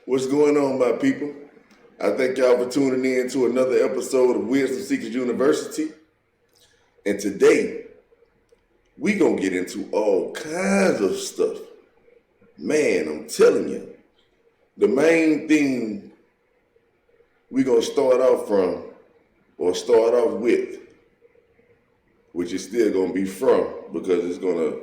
What's going on, my people? I thank y'all for tuning in to another episode of Wisdom Seekers University. And today, we gonna get into all kinds of stuff. Man, I'm telling you, the main thing we gonna start off with, which is still gonna be from, because it's gonna,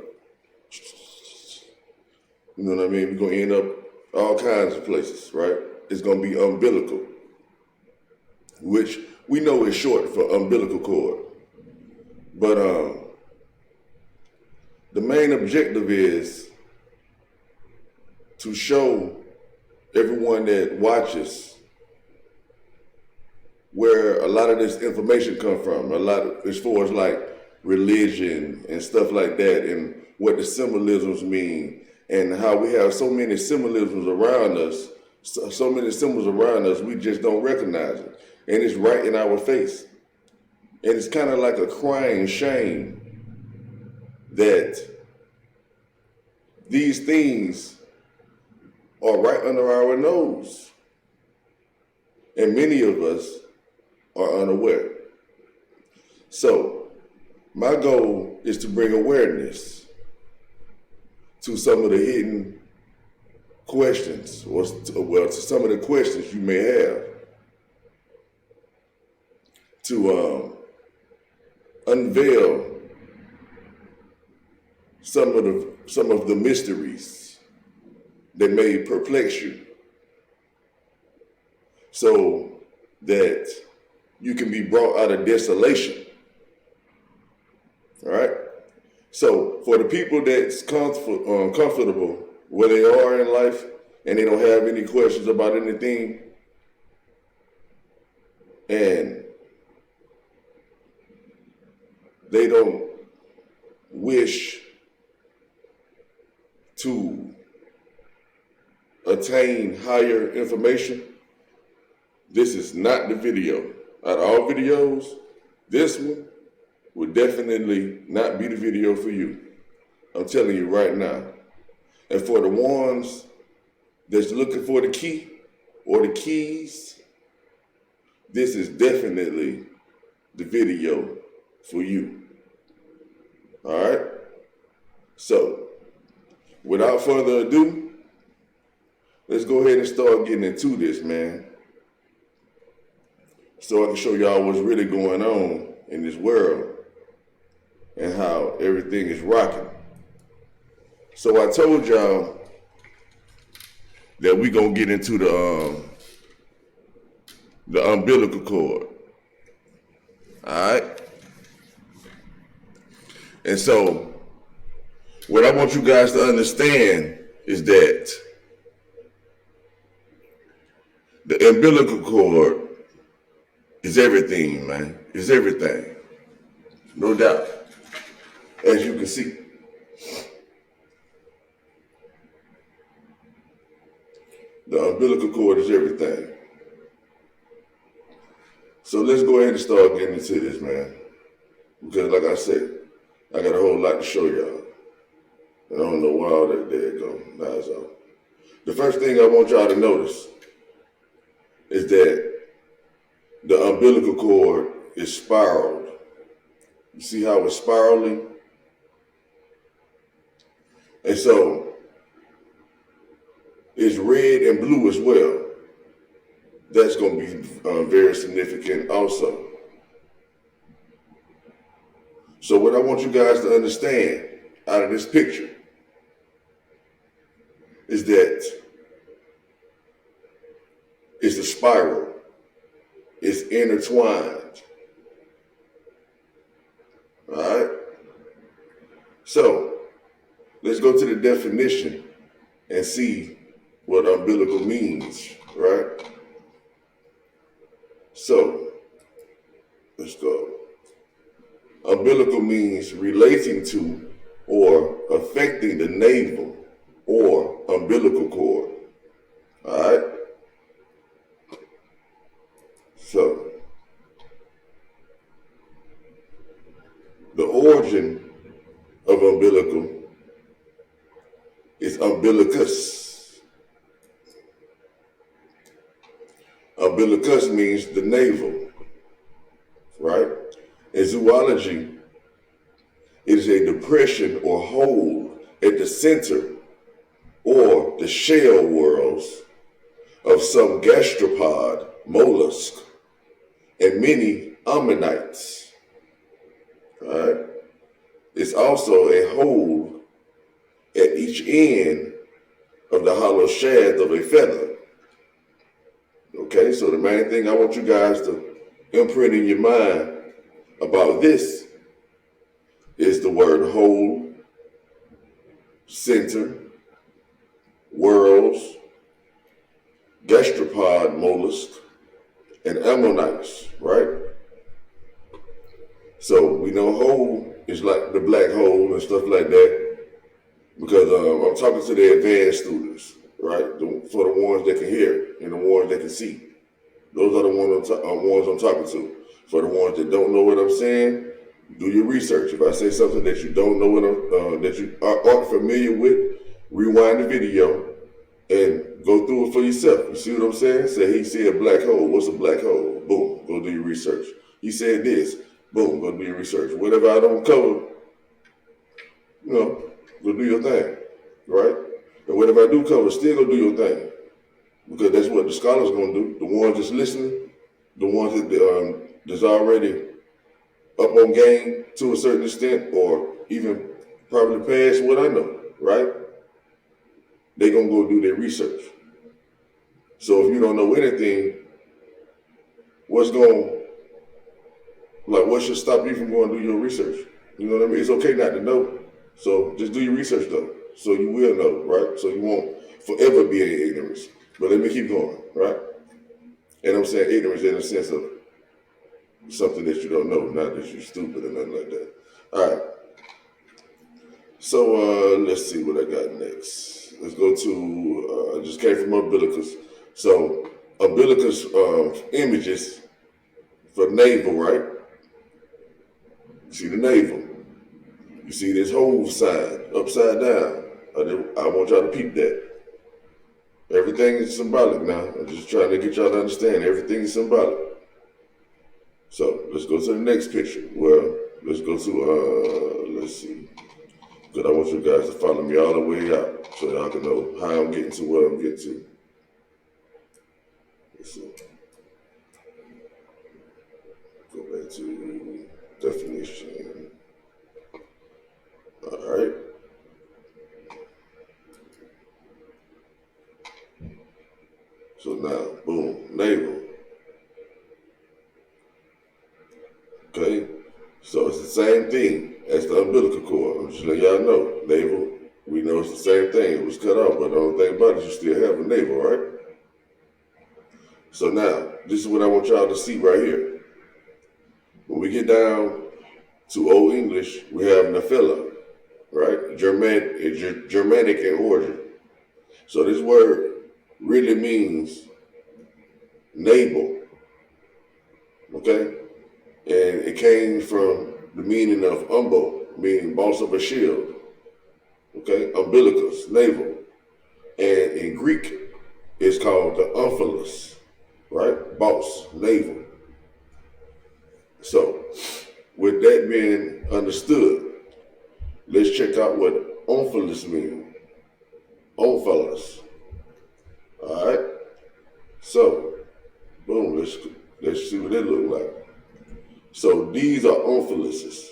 you know what I mean? We're gonna end up all kinds of places, right? It's gonna be umbilical, which we know is short for umbilical cord. But the main objective is to show everyone that watches where a lot of this information come from, a lot of, as far as like religion and stuff like that, and what the symbolisms mean, and how we have so many symbolisms around us, so many symbols around us, we just don't recognize it. And it's right in our face. And it's kind of like a crying shame that these things are right under our nose. And many of us are unaware. So my goal is to bring awareness to some of the hidden questions, or to some of the questions you may have, to unveil some of the mysteries that may perplex you, so that you can be brought out of desolation. All right? So for the people that's comfortable where they are in life and they don't have any questions about anything, and they don't wish to attain higher information, this is not the video. Out of all videos, this one would definitely not be the video for you. I'm telling you right now. And for the ones that's looking for the key or the keys, this is definitely the video for you. All right? So, without further ado, let's go ahead and start getting into this, man. So I can show y'all what's really going on in this world and how everything is rocking. So I told y'all that we gonna get into the umbilical cord. All right? And so what I want you guys to understand is that the umbilical cord is everything, man. It's everything. No doubt. As you can see. The umbilical cord is everything. So let's go ahead and start getting into this, man. Because like I said, I got a whole lot to show y'all. And I don't know why all that there go. Nah, it's all. The first thing I want y'all to notice is that the umbilical cord is spiraled. You see how it's spiraling? And so it's red and blue as well. That's going to be very significant also. So what I want you guys to understand out of this picture is that it's a spiral. It's intertwined. All right? So let's go to the definition and see what umbilical means, right? So let's go. Umbilical means relating to or affecting the navel or umbilical cord. All right? So the origin of umbilical is umbilicus. Umbilicus means the navel, right? In zoology, it is a depression or hole at the center or the shell whorls of some gastropod, mollusk, and many ammonites. All right? It's also a hole at each end of the hollow shaft of a feather. Okay, so the main thing I want you guys to imprint in your mind about this is the word hole, center, whorls, gastropod mollusk, and ammonites, right? So we know hole is like the black hole and stuff like that because I'm talking to the advanced students, right? For the ones that can hear and the ones that can see. Those are the ones I'm talking to. For the ones that don't know what I'm saying, do your research. If I say something that you don't know that you aren't familiar with, rewind the video and go through it for yourself. You see what I'm saying? Say he said black hole. What's a black hole? Boom, go do your research. He said this. Boom, go do your research. Whatever I don't cover, go do your thing, right? And whatever I do cover, still go do your thing. Because that's what the scholars are going to do. The ones that's listening, the ones that's already up on game to a certain extent, or even probably past what I know, right? They're going to go do their research. So if you don't know anything, what should stop you from going to do your research? You know what I mean? It's okay not to know. So just do your research though. So you will know, right? So you won't forever be in ignorance. But let me keep going, right? And I'm saying ignorance in the sense of something that you don't know, not that you're stupid or nothing like that. All right. So let's see what I got next. Let's go to, I just came from Umbilicus. So Umbilicus images for navel, right? You see the navel. You see this whole sign upside down. I want y'all to peep that. Everything is symbolic now. I'm just trying to get y'all to understand everything is symbolic. So let's go to the next picture. Well, let's go to, let's see. Because I want you guys to follow me all the way out so y'all can know how I'm getting to where I'm getting to. Let's see. Go back to definition. All right. So now, boom, navel. Okay, so it's the same thing as the umbilical cord. I'm just letting y'all know. Navel, we know it's the same thing. It was cut off, but the only thing about it, you still have a navel, right? So now, this is what I want y'all to see right here. When we get down to Old English, we have nephila, right? Germanic in origin. So this word really means navel, okay? And it came from the meaning of umbo, meaning boss of a shield, okay? Umbilicus, navel. And in Greek, it's called the omphalos, right? Boss, navel. So, with that being understood, let's check out what omphalos means. Omphalos. All right. So, boom. Let's see what it look like. So these are omphalosis.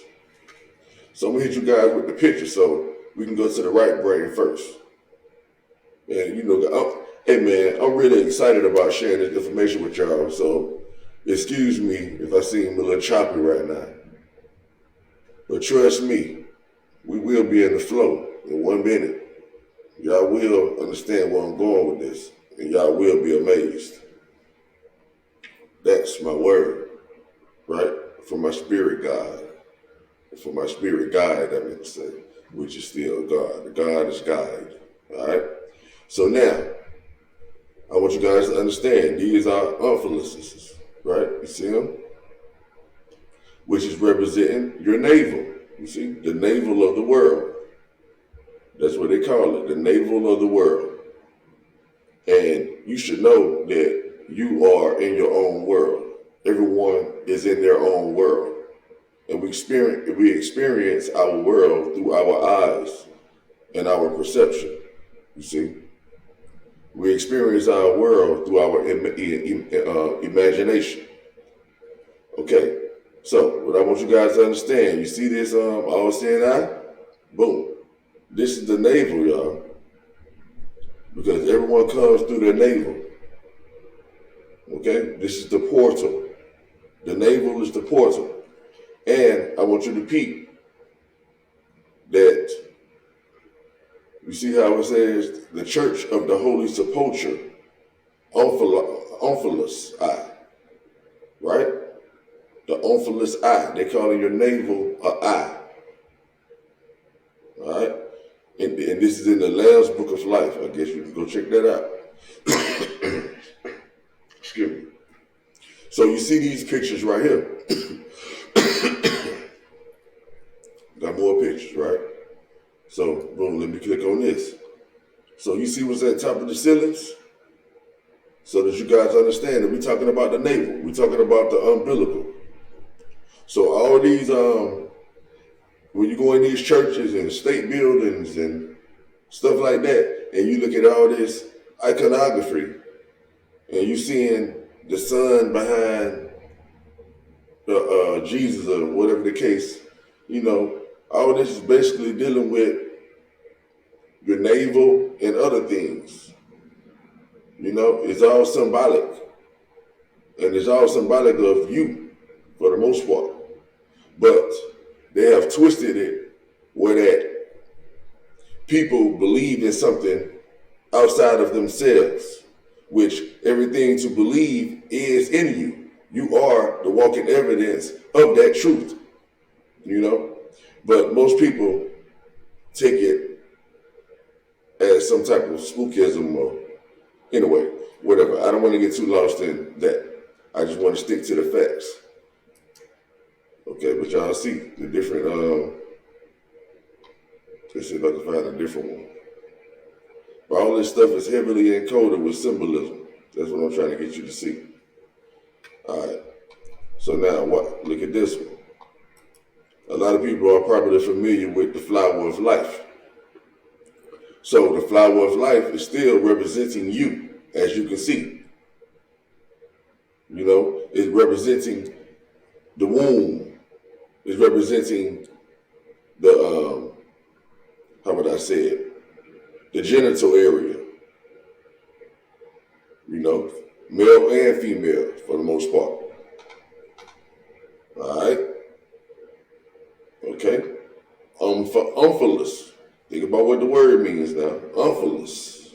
So I'm gonna hit you guys with the picture, so we can go to the right brain first. And hey man, I'm really excited about sharing this information with y'all. So excuse me if I seem a little choppy right now. But trust me, we will be in the flow in 1 minute. Y'all will understand where I'm going with this, and y'all will be amazed. That's my word, right? From my spirit guide. For my spirit guide, I mean to say, which is still God. The God is guide, all right? So now, I want you guys to understand, these are omphalosis, right? You see them? Which is representing your navel. You see, the navel of the world. That's what they call it, the navel of the world. And you should know that you are in your own world. Everyone is in their own world. And we experience our world through our eyes and our perception. You see? We experience our world through our imagination. Okay, so what I want you guys to understand, you see this all-seeing eye? Boom. This is the navel, y'all. Because everyone comes through their navel. Okay, this is the portal. The navel is the portal. And I want you to peep that, you see how it says, the Church of the Holy Sepulchre, Umbilical eye, right? The umbilical eye. They call your navel an eye. All right? And this is in the Lamb's Book of Life. I guess you can go check that out. Excuse me. So you see these pictures right here. Got more pictures, right? So, boom, let me click on this. So you see what's at top of the ceilings? So that you guys understand that we're talking about the navel. We're talking about the umbilical. So all these, when you go in these churches and state buildings and stuff like that, and you look at all this iconography, and you seeing the sun behind the Jesus or whatever the case, you know, all this is basically dealing with your navel and other things. You know, it's all symbolic. And it's all symbolic of you, for the most part. But they have twisted it where that people believe in something outside of themselves, which everything to believe is in you. You are the walking evidence of that truth, you know? But most people take it as some type of spookism or, anyway, whatever. I don't want to get too lost in that. I just want to stick to the facts. Okay, but y'all see the different, let's see if I can find a different one. But all this stuff is heavily encoded with symbolism. That's what I'm trying to get you to see. All right. So now what? Look at this one. A lot of people are probably familiar with the flower of life. So the flower of life is still representing you, as you can see. You know, it's representing the womb. It's representing the, how would I say it? The genital area. You know, male and female for the most part. All right. Okay. For umphilus. Think about what the word means now. Umphilus.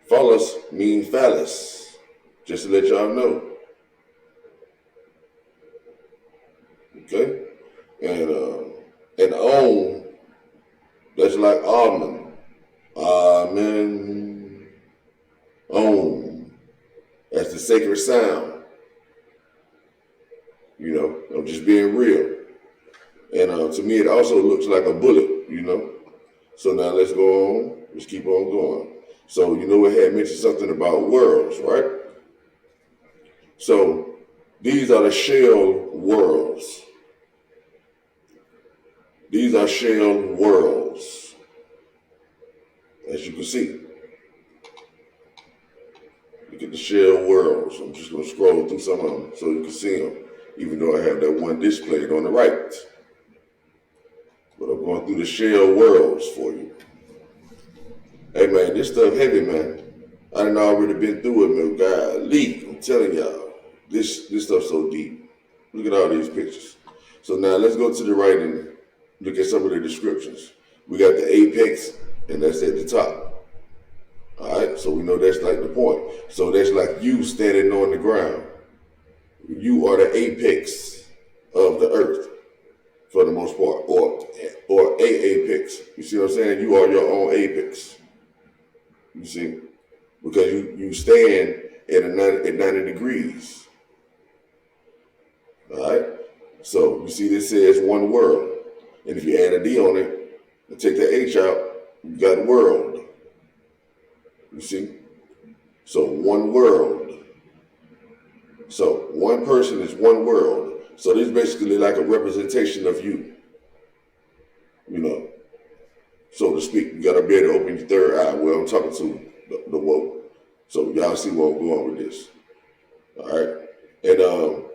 Phallus means phallus. Just to let y'all know. Okay. And om, that's like almond. Amen. Om. That's the sacred sound. You know, I'm just being real. And to me, it also looks like a bullet, you know. So now let's go on. Let's keep on going. So, you know, it had mentioned something about worlds, right? So these are the shell worlds. These are shell worlds, as you can see. Look at the shell worlds. I'm just going to scroll through some of them so you can see them, even though I have that one displayed on the right. But I'm going through the shell worlds for you. Hey, man, this stuff heavy, man. I done already been through it, man. Golly, I'm telling y'all, this stuff's so deep. Look at all these pictures. So now let's go to the right and look at some of the descriptions. We got the apex, and that's at the top. All right, so we know that's like the point. So that's like you standing on the ground. You are the apex of the earth, for the most part, or a apex. You see what I'm saying? You are your own apex. You see, because you stand at 90 degrees. All right. So you see, this says one world. And if you add a D on it and take the H out, you got world. You see? So one world. So one person is one world. So this is basically like a representation of you, you know, so to speak. You gotta be able to open your third eye. Well, I'm talking to the woke. So y'all see where I'm going with this. All right. And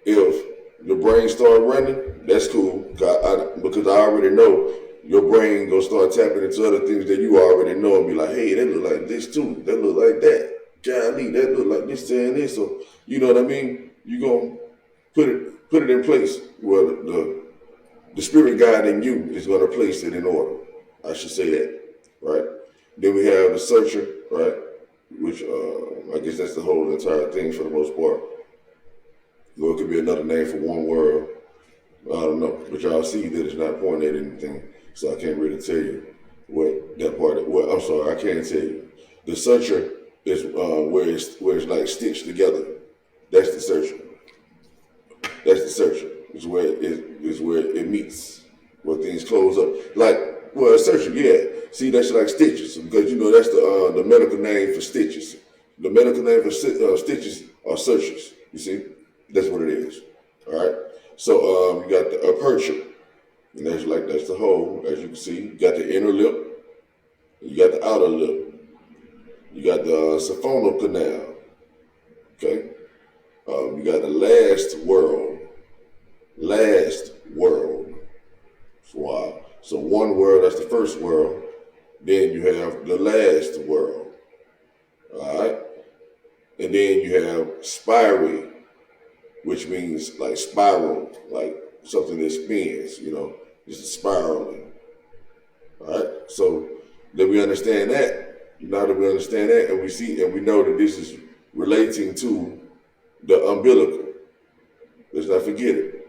if your brain start running, that's cool. Because I already know your brain gonna start tapping into other things that you already know and be like, hey, that look like this too. That look like that. Golly, that look like this and this. So you know what I mean? You gonna put it in place where the spirit guide in you is gonna place it in order. I should say that, right? Then we have the searcher, right? Which I guess that's the whole entire thing for the most part. Or it could be another name for one world. I don't know. But y'all see that it's not pointing at anything. So I can't really tell you what that part of, well, I'm sorry, I can't tell you. The searcher is where it's like stitched together. That's the searcher. That's the searcher. It's where it meets. Where things close up. Like, well, a searcher, yeah. See, that's like stitches. Because you know that's the medical name for stitches. The medical name for stitches are searchers. You see? That's what it is. All right. So you got the aperture, and that's the hole, as you can see. You got the inner lip, you got the outer lip, you got the siphonal canal. Okay. You got the last world. Last world. Wow. So one world, that's the first world. Then you have the last world. All right. And then you have spiry, which means like spiral, like something that spins, you know, just a spiraling. All right. So then we understand that. Now that we understand that, and we see and we know that this is relating to the umbilical. Let's not forget it.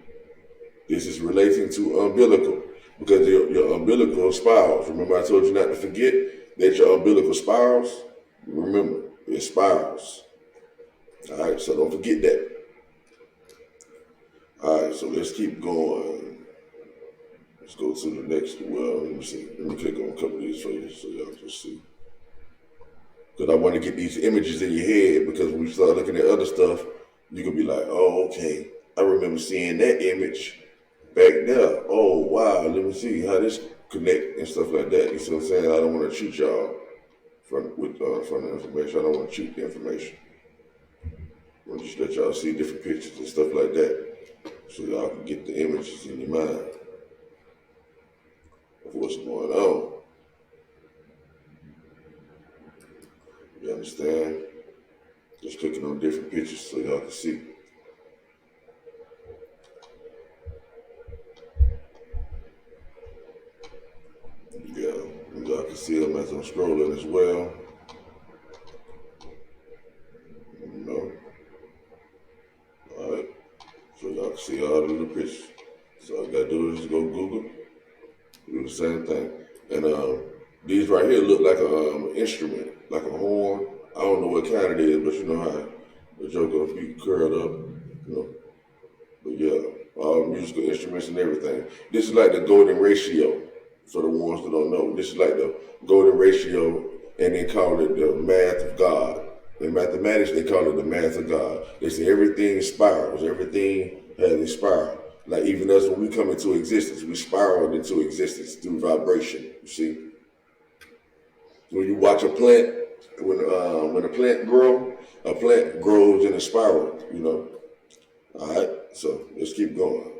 This is relating to umbilical because your umbilical spirals. Remember, I told you not to forget that your umbilical spirals. Remember, it spirals. All right. So don't forget that. All right, so let's keep going. Let's go to the next. Well, let me see. Let me click on a couple of these for you so y'all can see. Because I want to get these images in your head because when you start looking at other stuff, you can be like, oh, okay. I remember seeing that image back there. Oh, wow. Let me see how this connect and stuff like that. You see what I'm saying? I don't want to cheat y'all from the information. I don't want to cheat the information. I want to just let y'all see different pictures and stuff like that. So y'all can get the images in your mind of what's going on. You understand? Just clicking on different pictures so y'all can see. Yeah, y'all can see them as I'm scrolling as well. You know. All right. So y'all can see all the little pictures. So all I gotta do is just go Google, do the same thing. And these right here look like an instrument, like a horn. I don't know what kind it is, but you know how the joker be curled up, you know. But yeah, all musical instruments and everything. This is like the golden ratio for the ones that don't know. This is like the golden ratio, and they call it the math of God. In mathematics, they call it the math of God. They say everything spirals. Everything has a spiral. Like even us, when we come into existence, we spiral into existence through vibration. You see, when you watch a plant, when a plant grows in a spiral. You know. All right. So let's keep going.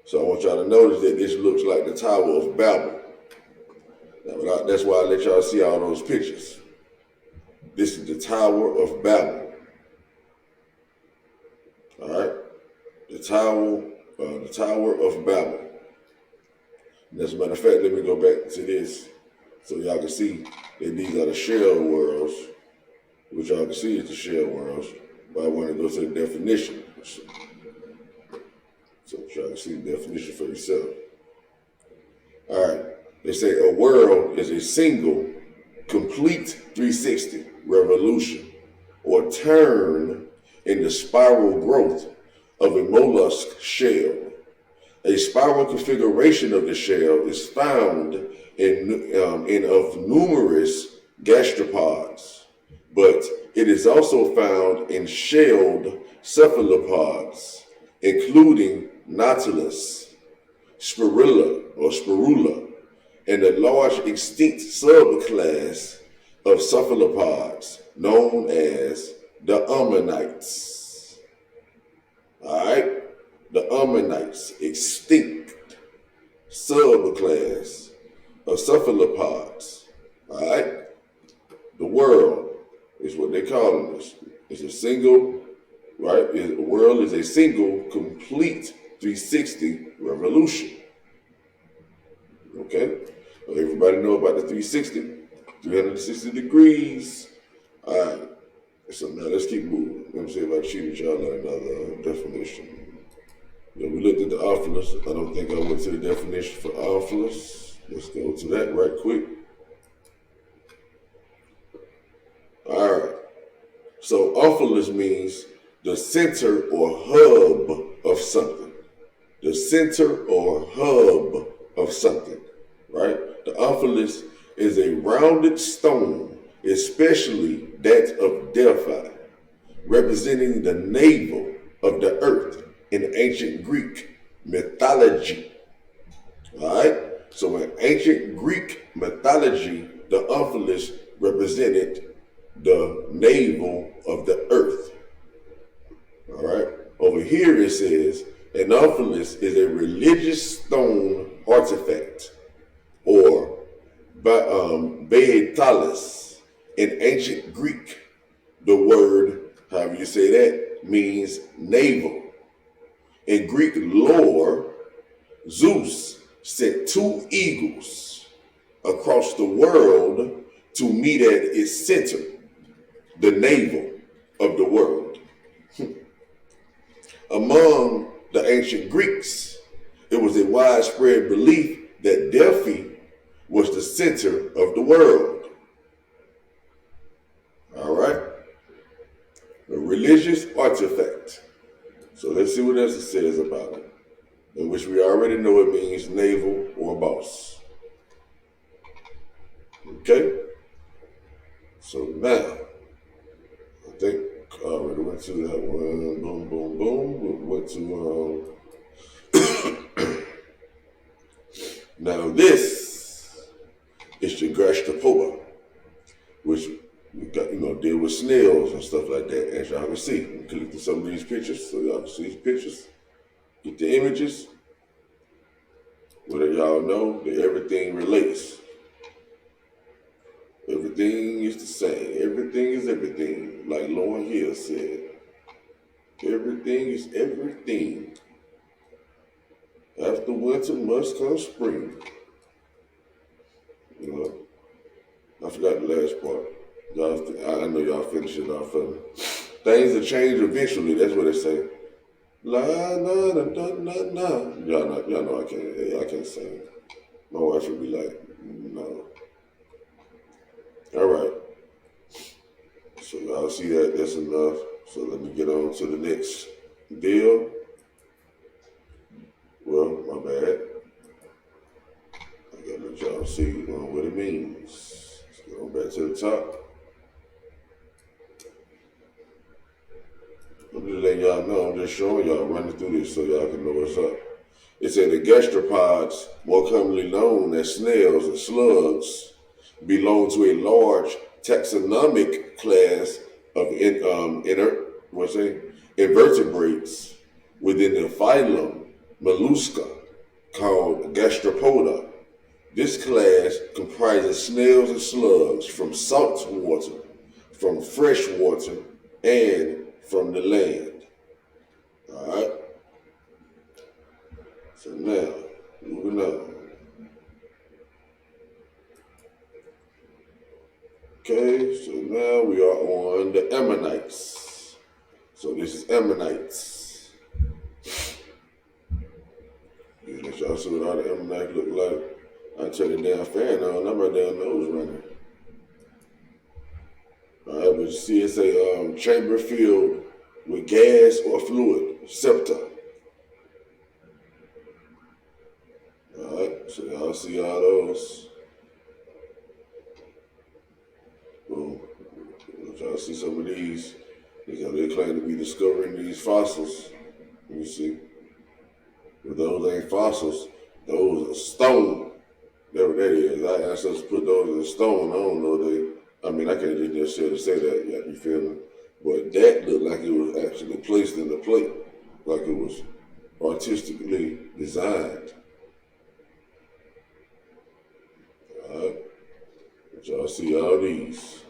So I want y'all to notice that this looks like the Tower of Babel. Now, that's why I let y'all see all those pictures. This is the Tower of Babel. All right, the Tower of Babel. And as a matter of fact, let me go back to this so y'all can see that these are the shell worlds, which y'all can see is the shell worlds. But I want to go to the definition, so y'all can see the definition for yourself. All right, they say a world is a single, complete 360 revolution or turn in the spiral growth of a mollusk shell. A spiral configuration of the shell is found in of numerous gastropods, but it is also found in shelled cephalopods, including Nautilus, spirula, and a large extinct subclass of cephalopods known as the ammonites. All right, the ammonites, extinct subclass of cephalopods. All right, the world is what they call this. It's a single, right? The world is a single, complete 360 revolution. Okay, well, everybody know about the 360, 360 degrees. All right, so now let's keep moving. Let me see if I cheated y'all on another definition. Yeah, we looked at the Ophilis. I don't think I went to the definition for Ophilis. Let's go to that right quick. All right. So Ophilis means the center or hub of something. The center or hub of something, right? The Ophilis is a rounded stone, especially that of Delphi, representing the navel of the earth in ancient Greek mythology. All right? So in ancient Greek mythology, the Ophilis represented the navel of the earth. All right? Over here it says, an Ophilis is a religious stone artifact, or Beetalis. In ancient Greek, the word, however you say that, means navel. In Greek lore, Zeus sent two eagles across the world to meet at its center, the navel of the world. Among the ancient Greeks, it was a widespread belief that Delphi was the center of the world. All right? A religious artifact. So let's see what else it says about it, in which we already know it means navel or boss. Okay? So now, I think I already went to that one. Boom, boom, boom. We went to, now this is the gastropoda, which we got, deal with snails and stuff like that, as y'all can see. I'm clicking some of these pictures so y'all can see these pictures. Get the images. Whether y'all know that everything relates. Everything is the same. Everything is everything. Like Lauren Hill said. Everything is everything. After winter must come spring. I forgot the last part. I know y'all finish it off for me. Things will change eventually. That's what they say. La la da da da da. Y'all know I can't sing. My wife would be like, no. All right. So y'all see that? That's enough. So let me get on to the next deal. Well, my bad. I gotta let y'all see what it means. Let's go back to the top. I'm just letting y'all know, I'm just showing y'all, running through this so y'all can know what's up. It said the gastropods, more commonly known as snails and slugs, belong to a large taxonomic class of invertebrates within the phylum Mollusca called gastropoda. This class comprises snails and slugs from salt water, from fresh water, and from the land. All right? So now, moving on. Okay, so now we are on the ammonites. So this is ammonites. Let y'all see what all the ammonites look like. I turn the damn fan on, I'm right down nose running. All right, but you see it's a chamber filled with gas or fluid, septa. All right, so y'all see all those. Y'all see some of these? They claim to be discovering these fossils. You see, but those ain't fossils. Those are stone. Whatever that is. Our ancestors put those in stone. I don't know. I can't just necessarily say that yet. You feel me? But that looked like it was actually placed in the plate, like it was artistically designed. All right. But y'all see all these.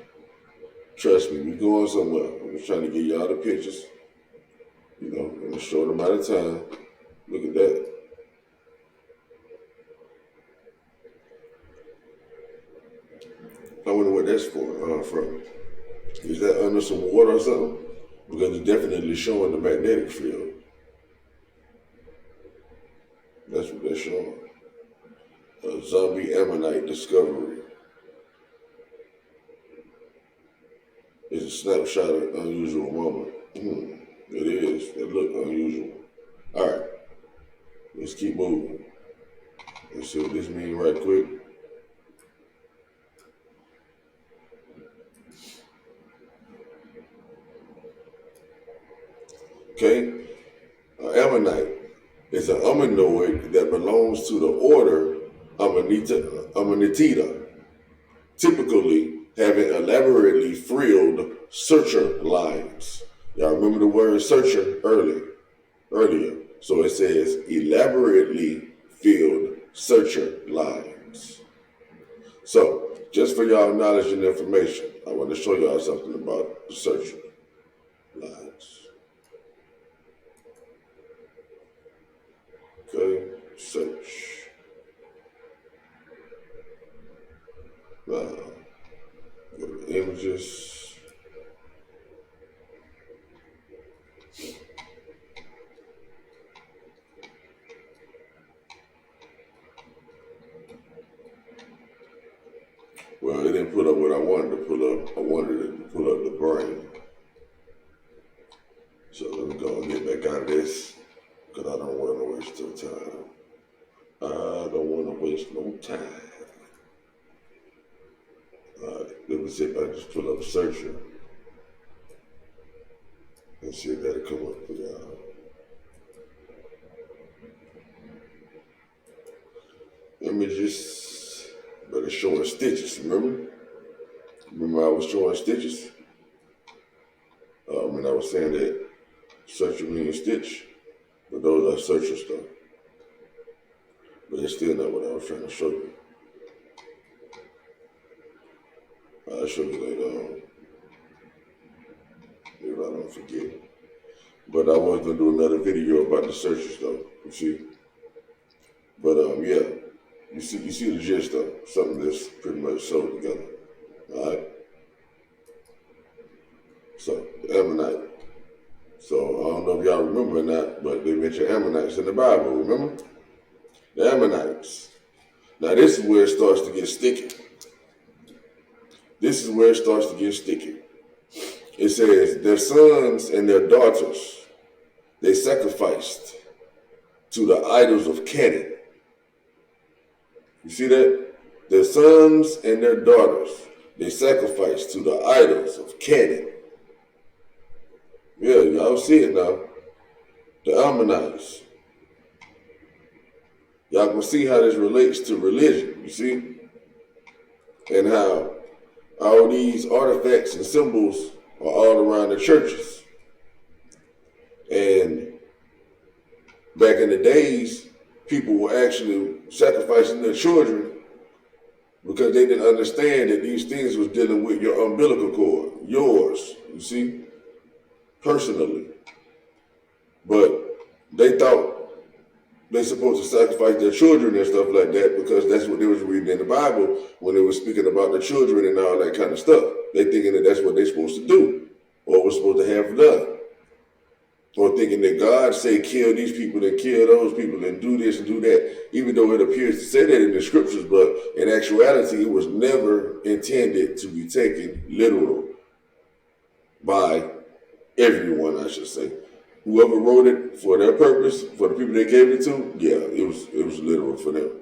Trust me, we going somewhere. I'm just trying to get y'all the pictures. You know, in a short amount of time. Look at that. I wonder what that's from. Is that under some water or something? Because it's definitely showing the magnetic field. That's what they're showing. A zombie ammonite discovery. It's a snapshot of an unusual moment. It is. It looked unusual. All right. Let's keep moving. Let's see what this means right quick. Okay. Ammonite is an ammonoid that belongs to the order Amanitida, typically having elaborately frilled suture lines. Y'all remember the word suture earlier. So it says elaborately filled suture lines. So just for y'all knowledge and information, I want to show y'all something about the suture lines. Okay, search. Now, go to images. Well, it didn't put up what I wanted to pull up. I wanted it to pull up the brain. So let me go and get back out of this, because I don't want to waste no time. I don't want to waste no time. All right, let me see if I can just pull up searcher and see if that'll come up for y'all. Images, but it's showing stitches, remember? Remember I was showing stitches? When I was saying that searcher means stitch, but those are searcher stuff. But it's still not what I was trying to show you. I'll show you later on, if I don't forget. But I was gonna do another video about the searchers though, you see. But yeah, you see the gist though, something that's pretty much sewed together. All right. So the Ammonite. So I don't know if y'all remember or not, but they mention Ammonites in the Bible. Remember the Ammonites. Now this is where it starts to get sticky. This is where it starts to get sticky. It says, their sons and their daughters, they sacrificed to the idols of Canaan. You see that? Their sons and their daughters, they sacrificed to the idols of Canaan. Yeah, y'all see it now. The Ammonites. Y'all can see how this relates to religion, you see? And how all these artifacts and symbols are all around the churches. And back in the days, people were actually sacrificing their children because they didn't understand that these things was dealing with your umbilical cord, yours, you see, personally. But they thought they're supposed to sacrifice their children and stuff like that because that's what they was reading in the Bible when they were speaking about the children and all that kind of stuff. They thinking that that's what they're supposed to do or was supposed to have done. Or thinking that God say kill these people and kill those people and do this and do that, even though it appears to say that in the scriptures, but in actuality, it was never intended to be taken literal by everyone, I should say. Whoever wrote it for their purpose, for the people they gave it to, yeah, it was literal for them.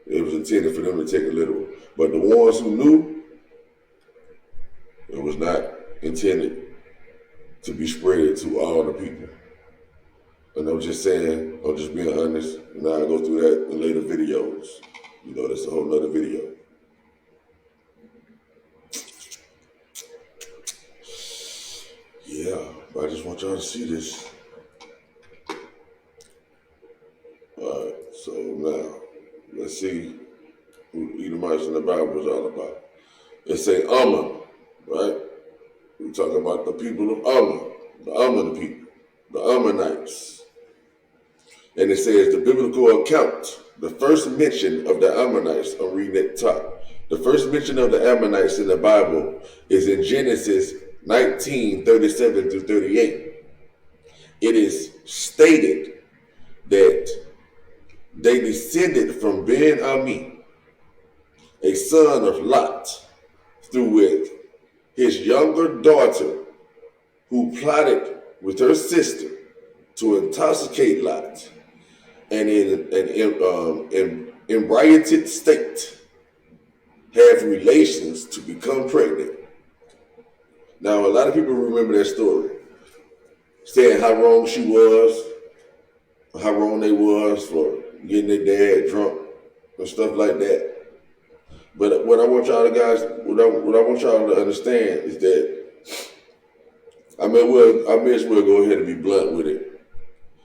It was intended for them to take it literal. But the ones who knew, It was not intended to be spread to all the people. And I'm just saying, I'm just being honest, and I'll go through that in later videos. You know, that's a whole nother video. Yeah, but I just want y'all to see this. Alright, so now, let's see who Edomites in the Bible is all about. It say Ammon, right? We talk about the people of Ammon, the Ammon people, the Ammonites. And it says the biblical account, the first mention of the Ammonites, I'm reading at the top. The first mention of the Ammonites in the Bible is in Genesis 19:37 through 38. It is stated that they descended from Ben-Ami, a son of Lot, through with his younger daughter, who plotted with her sister to intoxicate Lot, and in an inebriated state have relations to become pregnant. Now, a lot of people remember that story, saying how wrong she was, how wrong they was for getting their dad drunk and stuff like that. But what I want y'all to guys, what I want y'all to understand is that I may as well go ahead and be blunt with it.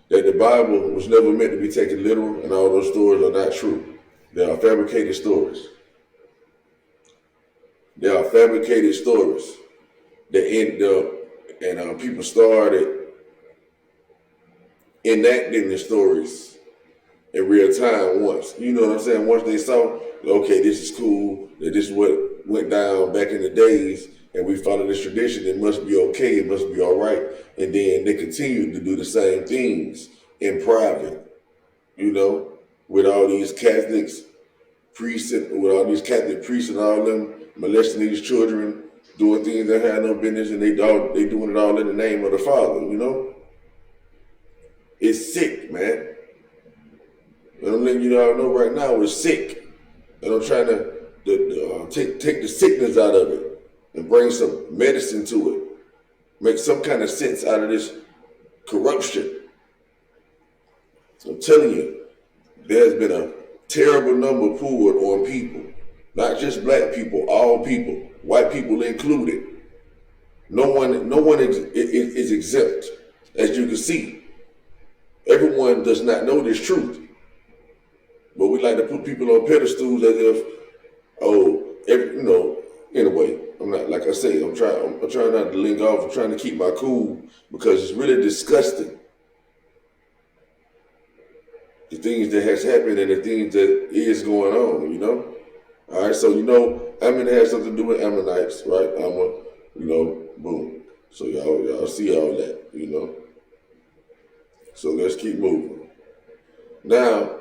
That the Bible was never meant to be taken literal, and all those stories are not true. They are fabricated stories. They are fabricated stories that end up, and people started enacting the stories in real time once. You know what I'm saying? Once they saw, okay, this is cool, that this is what went down back in the days, and we follow this tradition, it must be okay, it must be all right. And then they continued to do the same things in private, you know, with all these Catholics, priests, with all these Catholic priests and all them molesting these children, doing things that had no business, and they doing it all in the name of the Father, you know? It's sick, man. And I'm letting you all know right now, it's sick. And I'm trying to take the sickness out of it and bring some medicine to it. Make some kind of sense out of this corruption. I'm telling you, there's been a terrible number poured on people. Not just black people, all people, white people included. No one is exempt. As you can see, everyone does not know this truth. But we like to put people on pedestals as if, anyway, I'm not, like I say, I'm trying not to link off. I'm trying to keep my cool because it's really disgusting. The things that has happened and the things that is going on, you know? All right, so, you know, Ammon has something to do with Ammonites, right? Boom. So y'all see all that, you know? So let's keep moving. Now,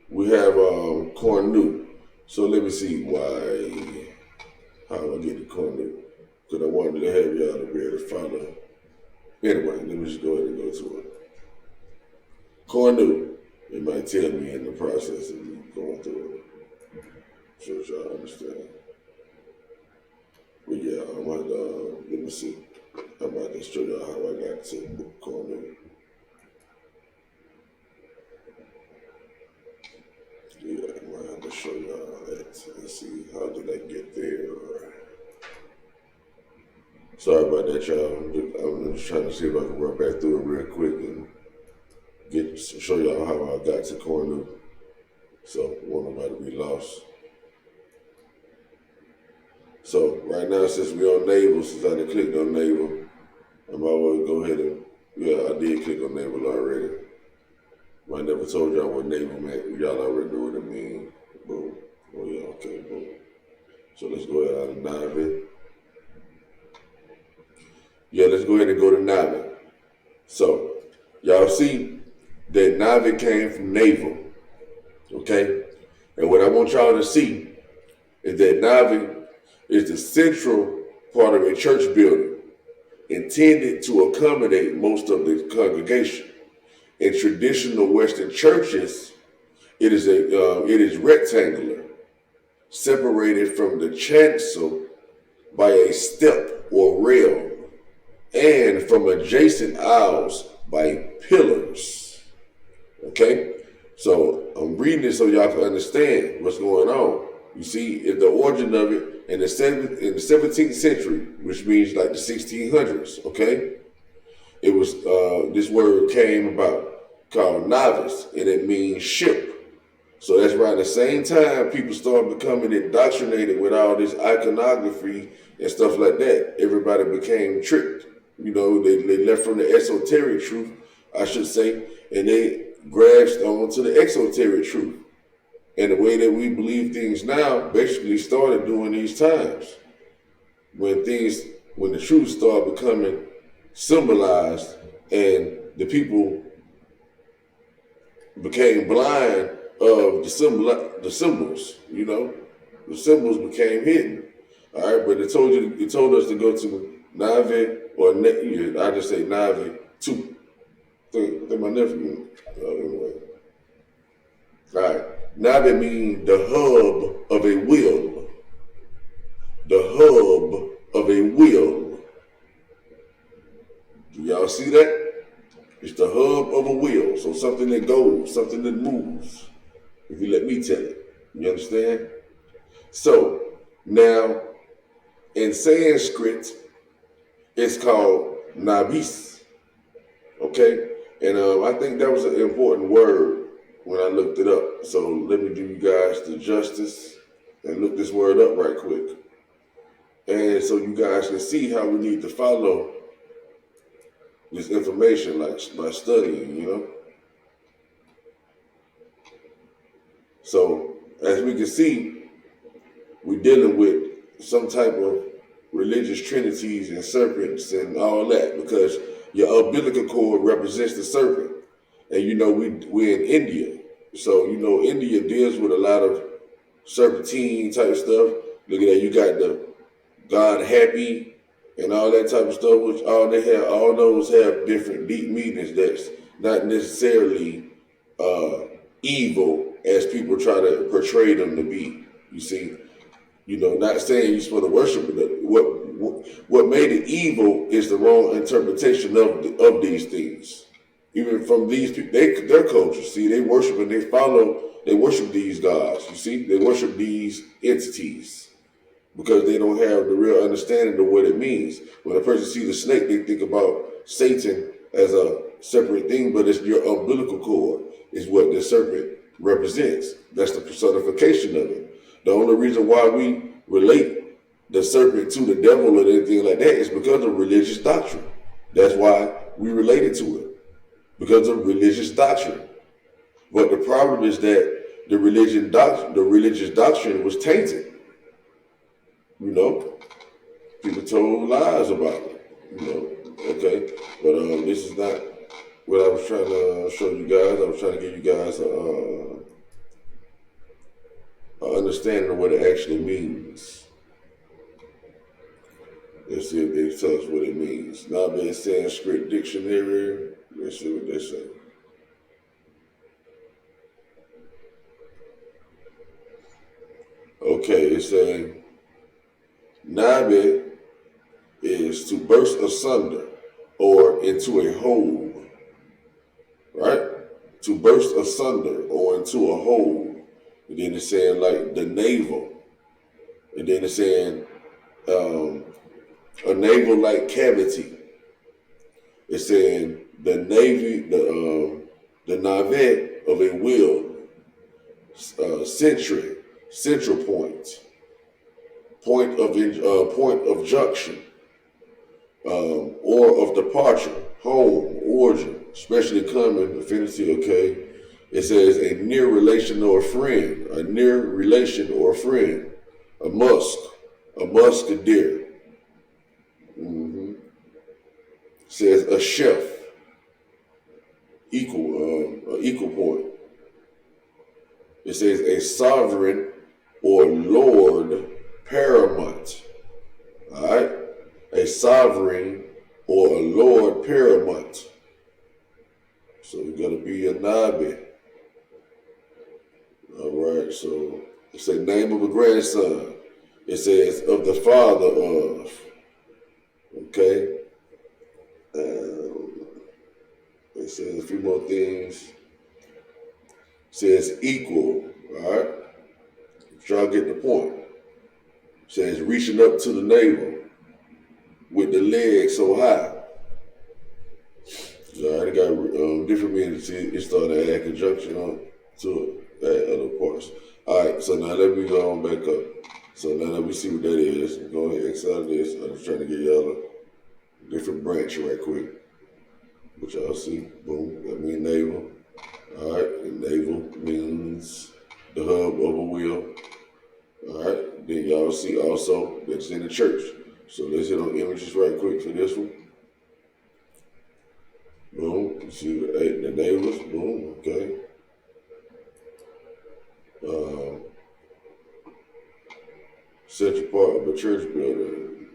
we have Cornu. So let me see how do I get to Cornu? Because I wanted to have y'all to be able to follow. Anyway, let me just go ahead and go to it. Cornu, it might tell me in the process of me going through it. So y'all understand. But yeah, let me see. I'm about to show y'all how I got to Cornu. Yeah, I might have to show y'all that. Let's see, how did I get there? Sorry about that, y'all. I'm just trying to see if I can run back through it real quick and show y'all how I got to Cornu. So, won't nobody be lost. So, right now, since we're on naval, since I done clicked on naval, I might well go ahead and, I did click on naval already. I never told y'all what naval meant. Y'all already know what it means. Boom. Oh yeah, okay, boom. So let's go ahead and dive in. Yeah, let's go ahead and go to Navi. So, y'all see that Navi came from naval. Okay? And what I want y'all to see is that Navi is the central part of a church building intended to accommodate most of the congregation. In traditional Western churches, it is rectangular, separated from the chancel by a step or rail, and from adjacent aisles by pillars. Okay? So I'm reading it so y'all can understand what's going on. You see, if the origin of it in the 17th century, which means like the 1600s, okay? It was, this word came about called novice, and it means ship. So that's around the same time people started becoming indoctrinated with all this iconography and stuff like that. Everybody became tricked. You know, they left from the esoteric truth, I should say, and they grasped onto the exoteric truth. And the way that we believe things now basically started during these times when the truth started becoming symbolized and the people became blind of the symbols, you know. The symbols became hidden. All right, but it told us to go to Nave, or I just say Nave 2. Think my nephew. Anyway. All right. Nave means the hub of a will. The hub of a will. Do y'all see that? It's the hub of a wheel. So something that goes, something that moves. If you let me tell it. You understand? So now in Sanskrit, it's called nabis. Okay? And I think that was an important word when I looked it up. So let me do you guys the justice and look this word up right quick. And so you guys can see how we need to follow this information, like by studying, you know. So as we can see, we're dealing with some type of religious trinities and serpents and all that, because your umbilical cord represents the serpent. And you know, we're in India. So, you know, India deals with a lot of serpentine type stuff. Look at that, you got the God happy and all that type of stuff, which all those have different deep meanings that's not necessarily evil as people try to portray them to be. You see, you know, not saying you're supposed to worship it. What made it evil is the wrong interpretation of these things. Even from these people, their culture. See, they worship and they worship these gods. You see, they worship these entities because they don't have the real understanding of what it means. When a person sees a snake, they think about Satan as a separate thing, but it's your umbilical cord is what the serpent represents. That's the personification of it. The only reason why we relate the serpent to the devil or anything like that is because of religious doctrine. That's why we relate it to it, because of religious doctrine. But the problem is that the religious doctrine was tainted. You know, people told lies about it. You know, okay, but this is not what I was trying to show you guys. I was trying to give you guys a understanding of what it actually means. Let's see if they tell us what it means. Now, in Sanskrit dictionary, let's see what they say. Okay, it's saying Nabe is to burst asunder or into a hole, right? To burst asunder or into a hole. And then it's saying like the navel. And then it's saying a navel-like cavity. It's saying the navet of a wheel, central point. Point of junction, or of departure, home, origin, especially common affinity. Okay, it says a near relation or a friend, a near relation or a friend, a musketeer. Says a chef, equal point. It says a sovereign or lord paramount. All right, a sovereign or a lord paramount. So you got to be a nabi. All right, so it's a name of a grandson. It says of the father of. Okay. It says a few more things. It says equal. All right. Y'all get the point. It says reaching up to the navel with the leg so high. So I got different meanings. It started to add conjunction on to add other parts. All right, so now let me go on back up. So now let me see what that is. Go ahead and exit this. I'm just trying to get y'all a different branch right quick. Which y'all see. Boom. That means navel. All right, and navel means the hub of a wheel. All right, then y'all see also that's in the church. So let's hit on images right quick for this one. Boom, you see the neighbors, boom, okay. Central part of a church building.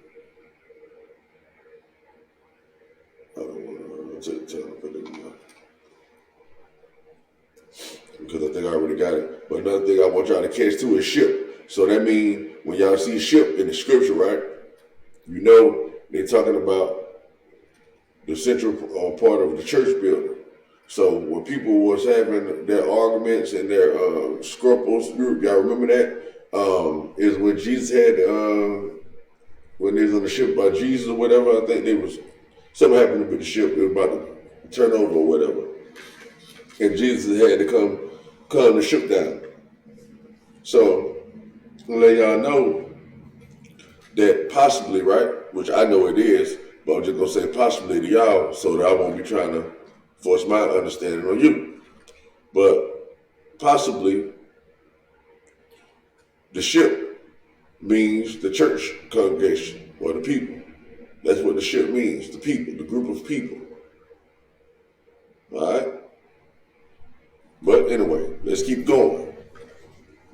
I don't want to take the time to put it in there. Because I think I already got it. But another thing I want y'all to catch too is ship. So that means when y'all see ship in the scripture, right? You know they're talking about the central part of the church building. So when people was having their arguments and their scruples, y'all remember that? Is when Jesus had, when they was on the ship by Jesus or whatever, I think there was, something happened with the ship, it was about to turn over or whatever. And Jesus had to calm the ship down. So, I'm gonna let y'all know that possibly, right, which I know it is, but I'm just gonna say possibly to y'all so that I won't be trying to force my understanding on you. But possibly the ship means the church congregation or the people. That's what the ship means, the people, the group of people. All right? But anyway, let's keep going.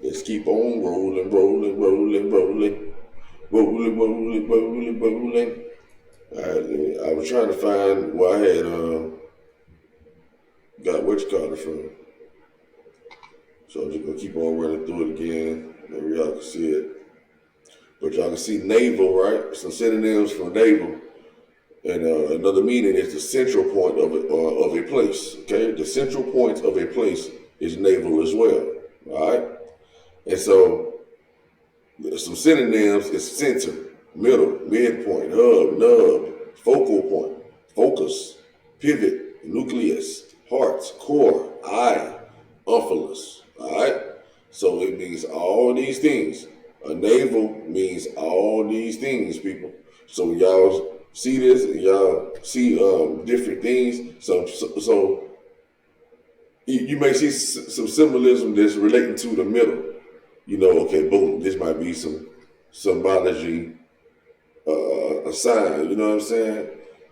Let's keep on rolling, rolling, rolling, rolling, rolling, rolling, rolling, rolling. All right, I was trying to find where I had got what you call it from. So I'm just gonna keep on running through it again. Maybe y'all can see it. But y'all can see navel, right? Some synonyms for navel. And another meaning is the central point of a place. Okay, the central point of a place is navel as well. All right, and so some synonyms is center, middle, midpoint, hub, nub, focal point, focus, pivot, nucleus, heart, core, eye, omphalos. All right, so it means all these things. A navel means all these things, people. So y'all see this, and y'all see different things. So you may see some symbolism that's relating to the middle. You know, okay, boom, this might be some symbology, a sign. You know what I'm saying?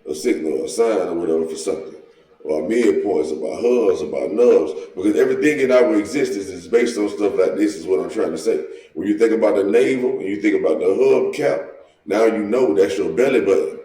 A signal, a sign, or whatever for something. Or midpoints, about hubs, about nubs, because everything in our existence is based on stuff like this. Is what I'm trying to say. When you think about the navel, and you think about the hub cap, now you know that's your belly button.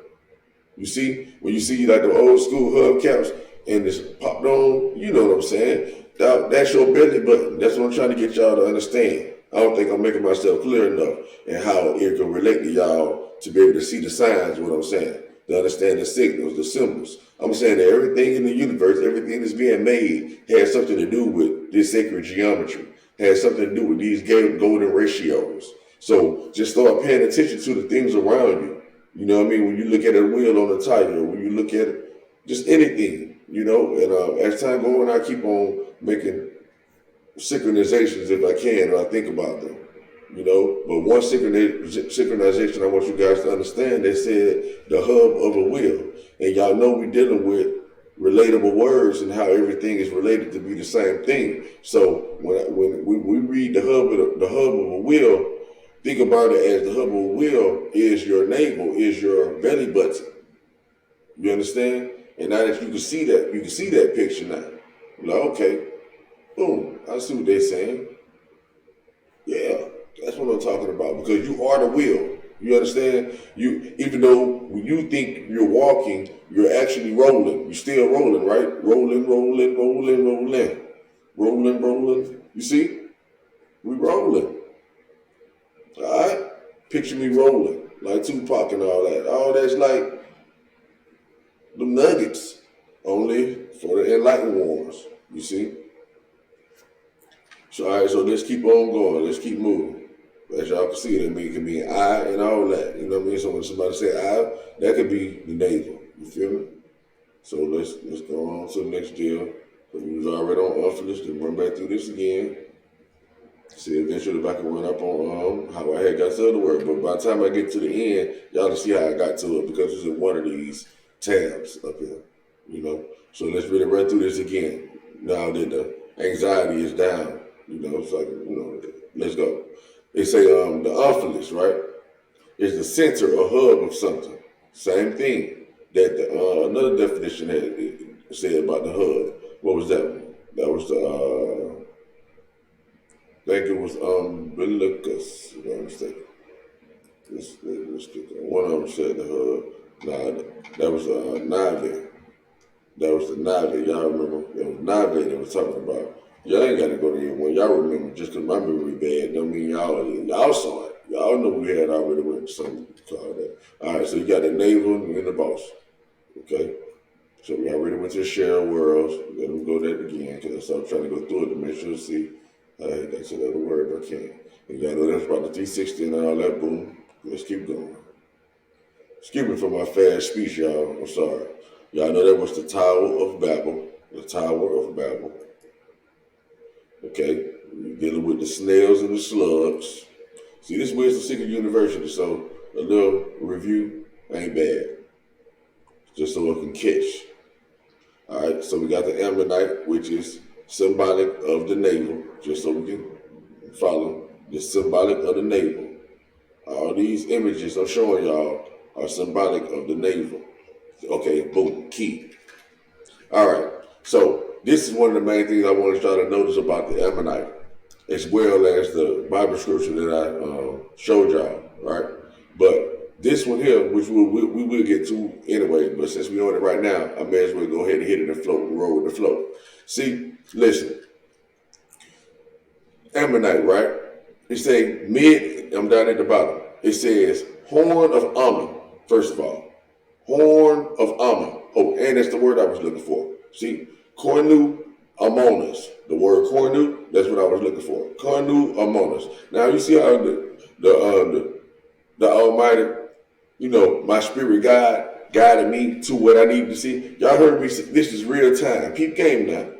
You see, when you see like the old school hub caps and it's popped on, you know what I'm saying? That's your belly button. That's what I'm trying to get y'all to understand. I don't think I'm making myself clear enough and how it can relate to y'all to be able to see the signs, what I'm saying, to understand the signals, the symbols. I'm saying that everything in the universe, everything that's being made has something to do with this sacred geometry, has something to do with these golden ratios. So just start paying attention to the things around you. You know what I mean? When you look at a wheel on a tire, when you look at just anything, you know, and as time goes on, I keep on making synchronizations if I can, or I think about them, you know. But one synchronization I want you guys to understand, they said the hub of a wheel. And y'all know we're dealing with relatable words and how everything is related to be the same thing. So when we read the hub of a wheel, think about it as the hub of a wheel is your navel, is your belly button. You understand? And now that you can see that picture now. You're like, okay, boom, I see what they're saying. Yeah, that's what I'm talking about. Because you are the wheel. You understand? Even though when you think you're walking, you're actually rolling. You're still rolling, right? Rolling, rolling, rolling, rolling. Rolling, rolling. You see? We rolling. All right? Picture me rolling, like Tupac and all that. All that's like the nuggets, only for the enlightened ones, you see? So, all right, so let's keep on going. Let's keep moving. As y'all can see, it can be an I and all that. You know what I mean? So when somebody say I, that could be the navel. You feel me? So let's go on to the next deal. So we was already on Unfinished, then run back through this again. See eventually if I can run up on how I had got to the other word. But by the time I get to the end, y'all can see how I got to it because it's in one of these tabs up here. You know? So let's really run through this again. Now that the anxiety is down. You know, it's like, you know, let's go. They say the omphalos, right, is the center or hub of something. Same thing that another definition had said about the hub. What was that one? That was the, I think it was umbilicus, if I'm mistaken. Let's get that. One of them said the hub. Nah, that was navi. That was the navi. Y'all remember? It was navi they was talking about. Y'all ain't got to go to anyone. Y'all remember just because my memory bad. Don't mean y'all saw it. Y'all know we had already went to something called that. All right, so you got the navel and the boss. Okay? So we already went to the share worlds. Let them go there again because I'm trying to go through it to make sure to see. That's another word if I can. And y'all know that's about the 360 and all that. Boom. Let's keep going. Excuse me for my fast speech, y'all. I'm sorry. Y'all know that was the Tower of Babel. The Tower of Babel. Okay, we're dealing with the snails and the slugs. See, this was the Secret University, so a little review ain't bad. Just so it can catch. All right, so we got the ammonite, which is symbolic of the navel, just so we can follow. The symbolic of the navel. All these images I'm showing y'all are symbolic of the navel. Okay, boom, key. All right, so this is one of the main things I wanted y'all to notice about the ammonite, as well as the Bible scripture that I showed y'all, right? But this one here, which we will get to anyway, but since we're on it right now, I may as well go ahead and hit it and float and roll with the flow. See, listen, ammonite, right? It say I'm down at the bottom. It says horn of Ammon, first of all. Horn of Ammon. Oh, and that's the word I was looking for. See? Cornu ammonis. The word cornu, that's what I was looking for. Cornu ammonis. Now you see how the Almighty, you know, my spirit guided me to what I need to see. Y'all heard me say, this is real time. Peep game now.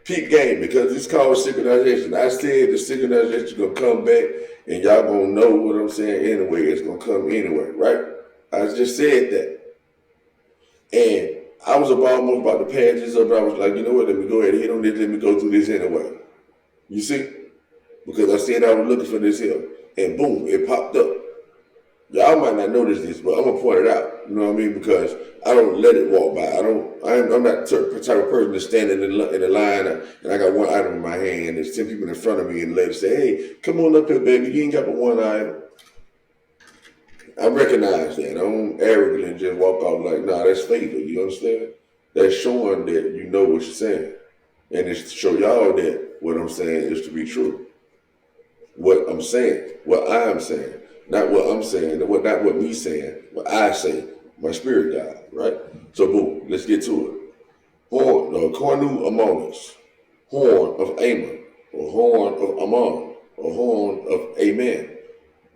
Peep game, because it's called synchronization. I said the synchronization gonna come back and y'all gonna know what I'm saying anyway. It's gonna come anyway, right? I just said that. And I was almost about to pass this up, but I was like, you know what, let me go ahead and hit on this, let me go through this anyway. You see? Because I said I was looking for this here. And boom, it popped up. Y'all might not notice this, but I'm gonna point it out. You know what I mean? Because I don't let it walk by. I'm not the type of person that's standing in the line and I got one item in my hand. There's 10 people in front of me and the lady say, hey, come on up here, baby. You ain't got but one item. I recognize that. I don't arrogantly just walk off like, nah, that's favor. You understand? That's showing that you know what you're saying. And it's to show y'all that what I'm saying is to be true. What I'm saying, what I'm saying. Not what I'm saying, not what me saying, what I say, my spirit God, right? So boom, let's get to it. Horn, cornu ammonis, horn of Ammon, or horn of Ammon, or horn of Amen.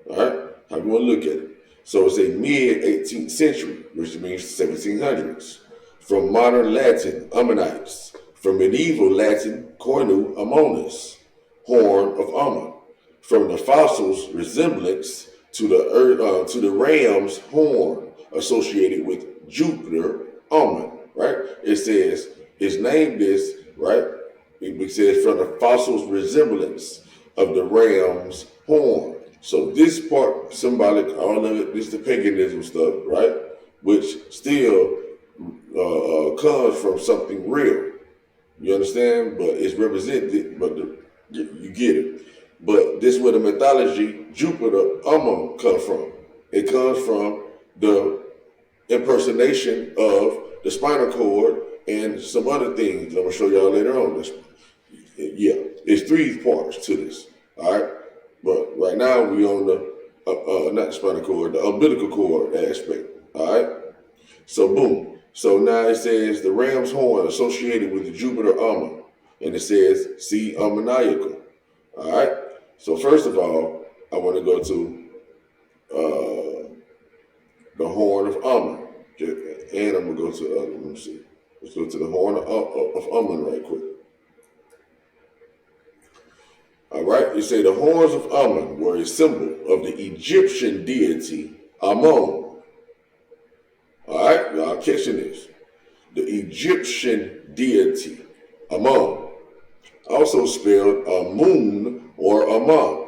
All right, how you want to look at it? So it's a mid-18th century, which means 1700s. From modern Latin, Ammonites. From medieval Latin, cornu ammonis, horn of Ammon. From the fossils' resemblance to the ram's horn associated with Jupiter, Ammon, right? It says it's named this, right? It says from the fossil's resemblance of the ram's horn. So this part, symbolic, all of it, this is the paganism stuff, right? Which still comes from something real. You understand? But it's represented, but you get it. But this is where the mythology, Jupiter, Ammon, comes from. It comes from the impersonation of the spinal cord and some other things I'm going to show y'all later on. Yeah, it's three parts to this, all right? But right now we on the not the spinal cord, the umbilical cord aspect. All right. So boom. So now it says the ram's horn associated with the Jupiter Amma, and it says see Umbilical. All right. So first of all, I want to go to the horn of Amma, and I'm gonna go to let me see. Let's go to the horn of Amun right quick. All right, you say the horns of Amun were a symbol of the Egyptian deity Amun. All right, y'all catching this? The Egyptian deity Amun, also spelled Amun or Amun,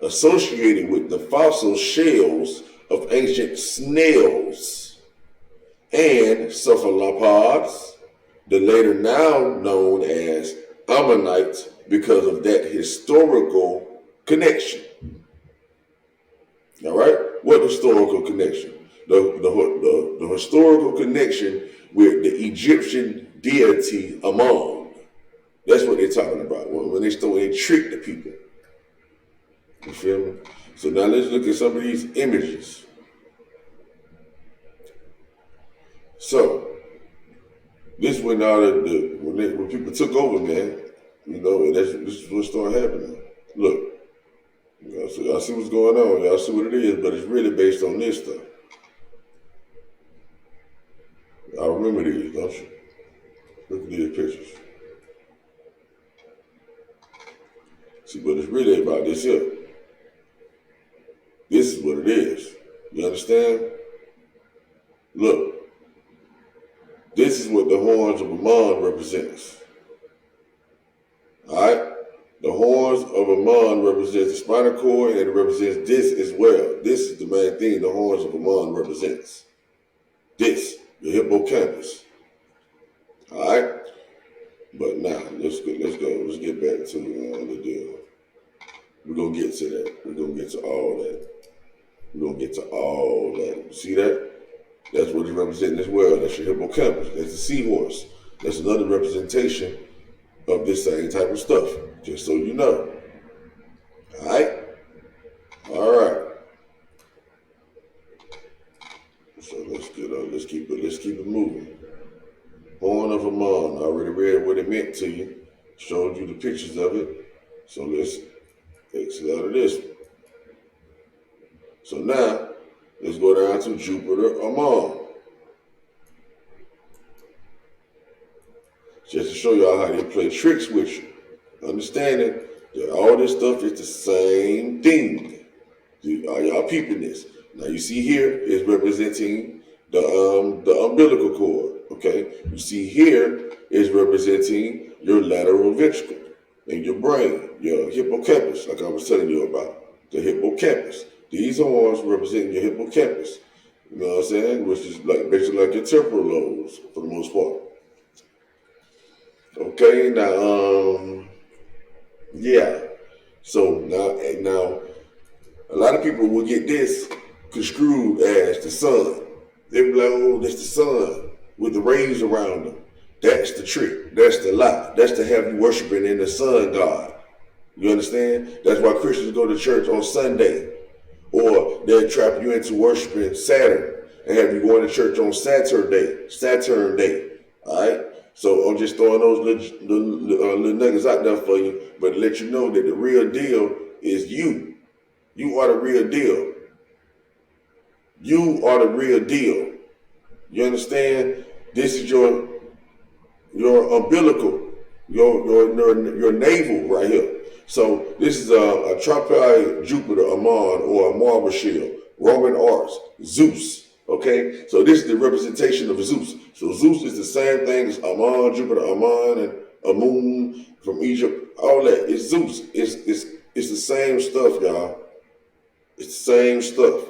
associated with the fossil shells of ancient snails and cephalopods, the later now known as ammonites, because of that historical connection. All right? What historical connection? The historical connection with the Egyptian deity Amun. That's what they're talking about when they trick the people. You feel me? So now let's look at some of these images. So this is when when people took over, man. You know, and this is what started happening. Look, y'all see what's going on. Y'all see what it is, but it's really based on this stuff. I remember these, don't you? Look at these pictures. See, but it's really about this here. This is what it is. You understand? Look, this is what the horns of Amun represents. All right? The horns of Amun represents the spinal cord, and it represents this as well. This is the main thing the horns of Amun represents. This, the hippocampus. All right? But now, let's go. Let's get back to the deal. We're going to get to that. We're going to get to all that. We're going to get to all that. See that? That's what it's representing as well. That's your hippocampus. That's the seahorse. That's another representation of this same type of stuff, just so you know. All right? All right. So let's keep it moving. Horn of Amun. I already read what it meant to you. Showed you the pictures of it. So let's exit out of this one. So now, let's go down to Jupiter Amun. Just to show y'all how they play tricks with you. Understanding that all this stuff is the same thing. Are y'all peeping this? Now you see here is representing the umbilical cord. Okay? You see here is representing your lateral ventricle in your brain, your hippocampus, like I was telling you about. The hippocampus. These horns represent your hippocampus. You know what I'm saying? Which is basically like your temporal lobes for the most part. Okay, now, yeah. So now, a lot of people will get this construed as the sun. They be like, oh, that's the sun with the rays around them. That's the trick. That's the lie. That's to have you worshiping in the sun god. You understand? That's why Christians go to church on Sunday. Or they'll trap you into worshiping Saturn and have you going to church on Saturn Day. All right? So I'm just throwing those little nuggets out there for you, but to let you know that the real deal is you. You are the real deal. You are the real deal. You understand? This is your umbilical, your navel right here. So this is a tripod Jupiter Amun or a marble shield, Roman arts, Zeus. Okay, so this is the representation of Zeus. So Zeus is the same thing as Amun, Jupiter, Amun, and Amun from Egypt. All that. It's Zeus. It's the same stuff, y'all. It's the same stuff.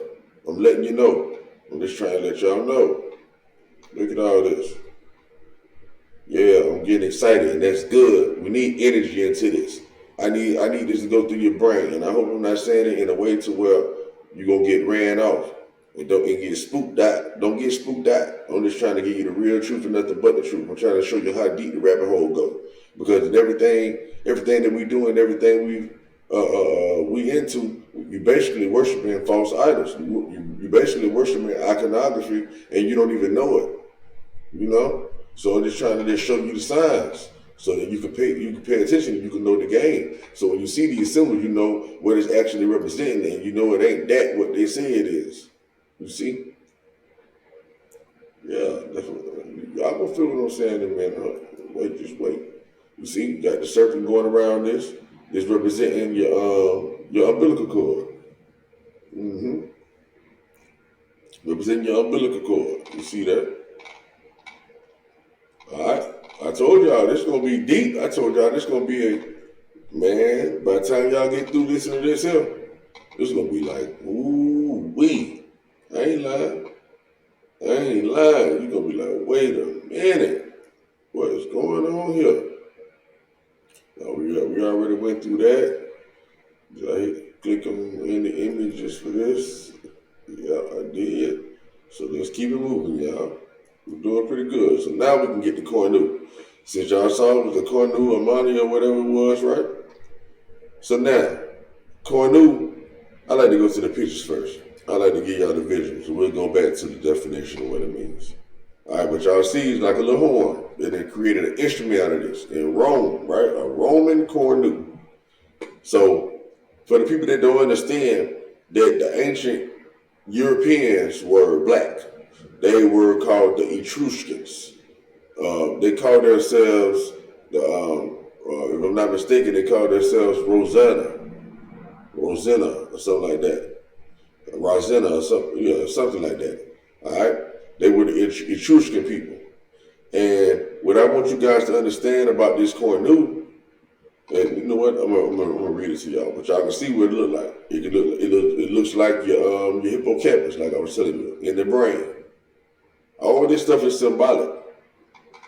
I'm letting you know. I'm just trying to let y'all know. Look at all this. Yeah, I'm getting excited, and that's good. We need energy into this. I need this to go through your brain, and I hope I'm not saying it in a way to where you're gonna get ran off. And get spooked out. Don't get spooked out. I'm just trying to give you the real truth and nothing but the truth. I'm trying to show you how deep the rabbit hole goes. Because in everything that we do and everything we've you basically worshiping false idols. You basically worshiping iconography, and you don't even know it. You know, so I'm just trying to just show you the signs so that you can pay attention and you can know the game. So when you see these symbols, you know what it's actually representing, and you know it ain't that what they say it is. You see? Yeah, that's what y'all gonna feel what I'm saying in a minute. Wait, just wait. You see, you got the serpent going around this. This representing your umbilical cord. Mm-hmm. Representing your umbilical cord. You see that? All right. I told y'all this is gonna be deep. I told y'all this is gonna be a man. By the time y'all get through listening to this here, this is gonna be like, ooh wee. I ain't lying. You're gonna be like, wait a minute. What is going on here? Now we already went through that. Did I click on any images for this? Yeah, I did. So let's keep it moving, y'all. We're doing pretty good. So now we can get to Cornu. Since y'all saw it was the Cornu Amani or whatever it was, right? So now, Cornu, I like to go to the pictures first. I like to give y'all the visuals. So we'll go back to the definition of what it means. All right, what y'all see is like a little horn. And they created an instrument out of this in Rome, right? A Roman Cornu. So for the people that don't understand that the ancient Europeans were black, they were called the Etruscans. They called themselves, if I'm not mistaken, they called themselves Rosanna, or something like that. Rosanna or something, yeah, something like that. All right? They were the Etruscan people. And what I want you guys to understand about this Cornu, and you know what? I'm gonna read it to y'all, but y'all can see what it look like. It looks like your hippocampus, like I was telling you, in the brain. All this stuff is symbolic.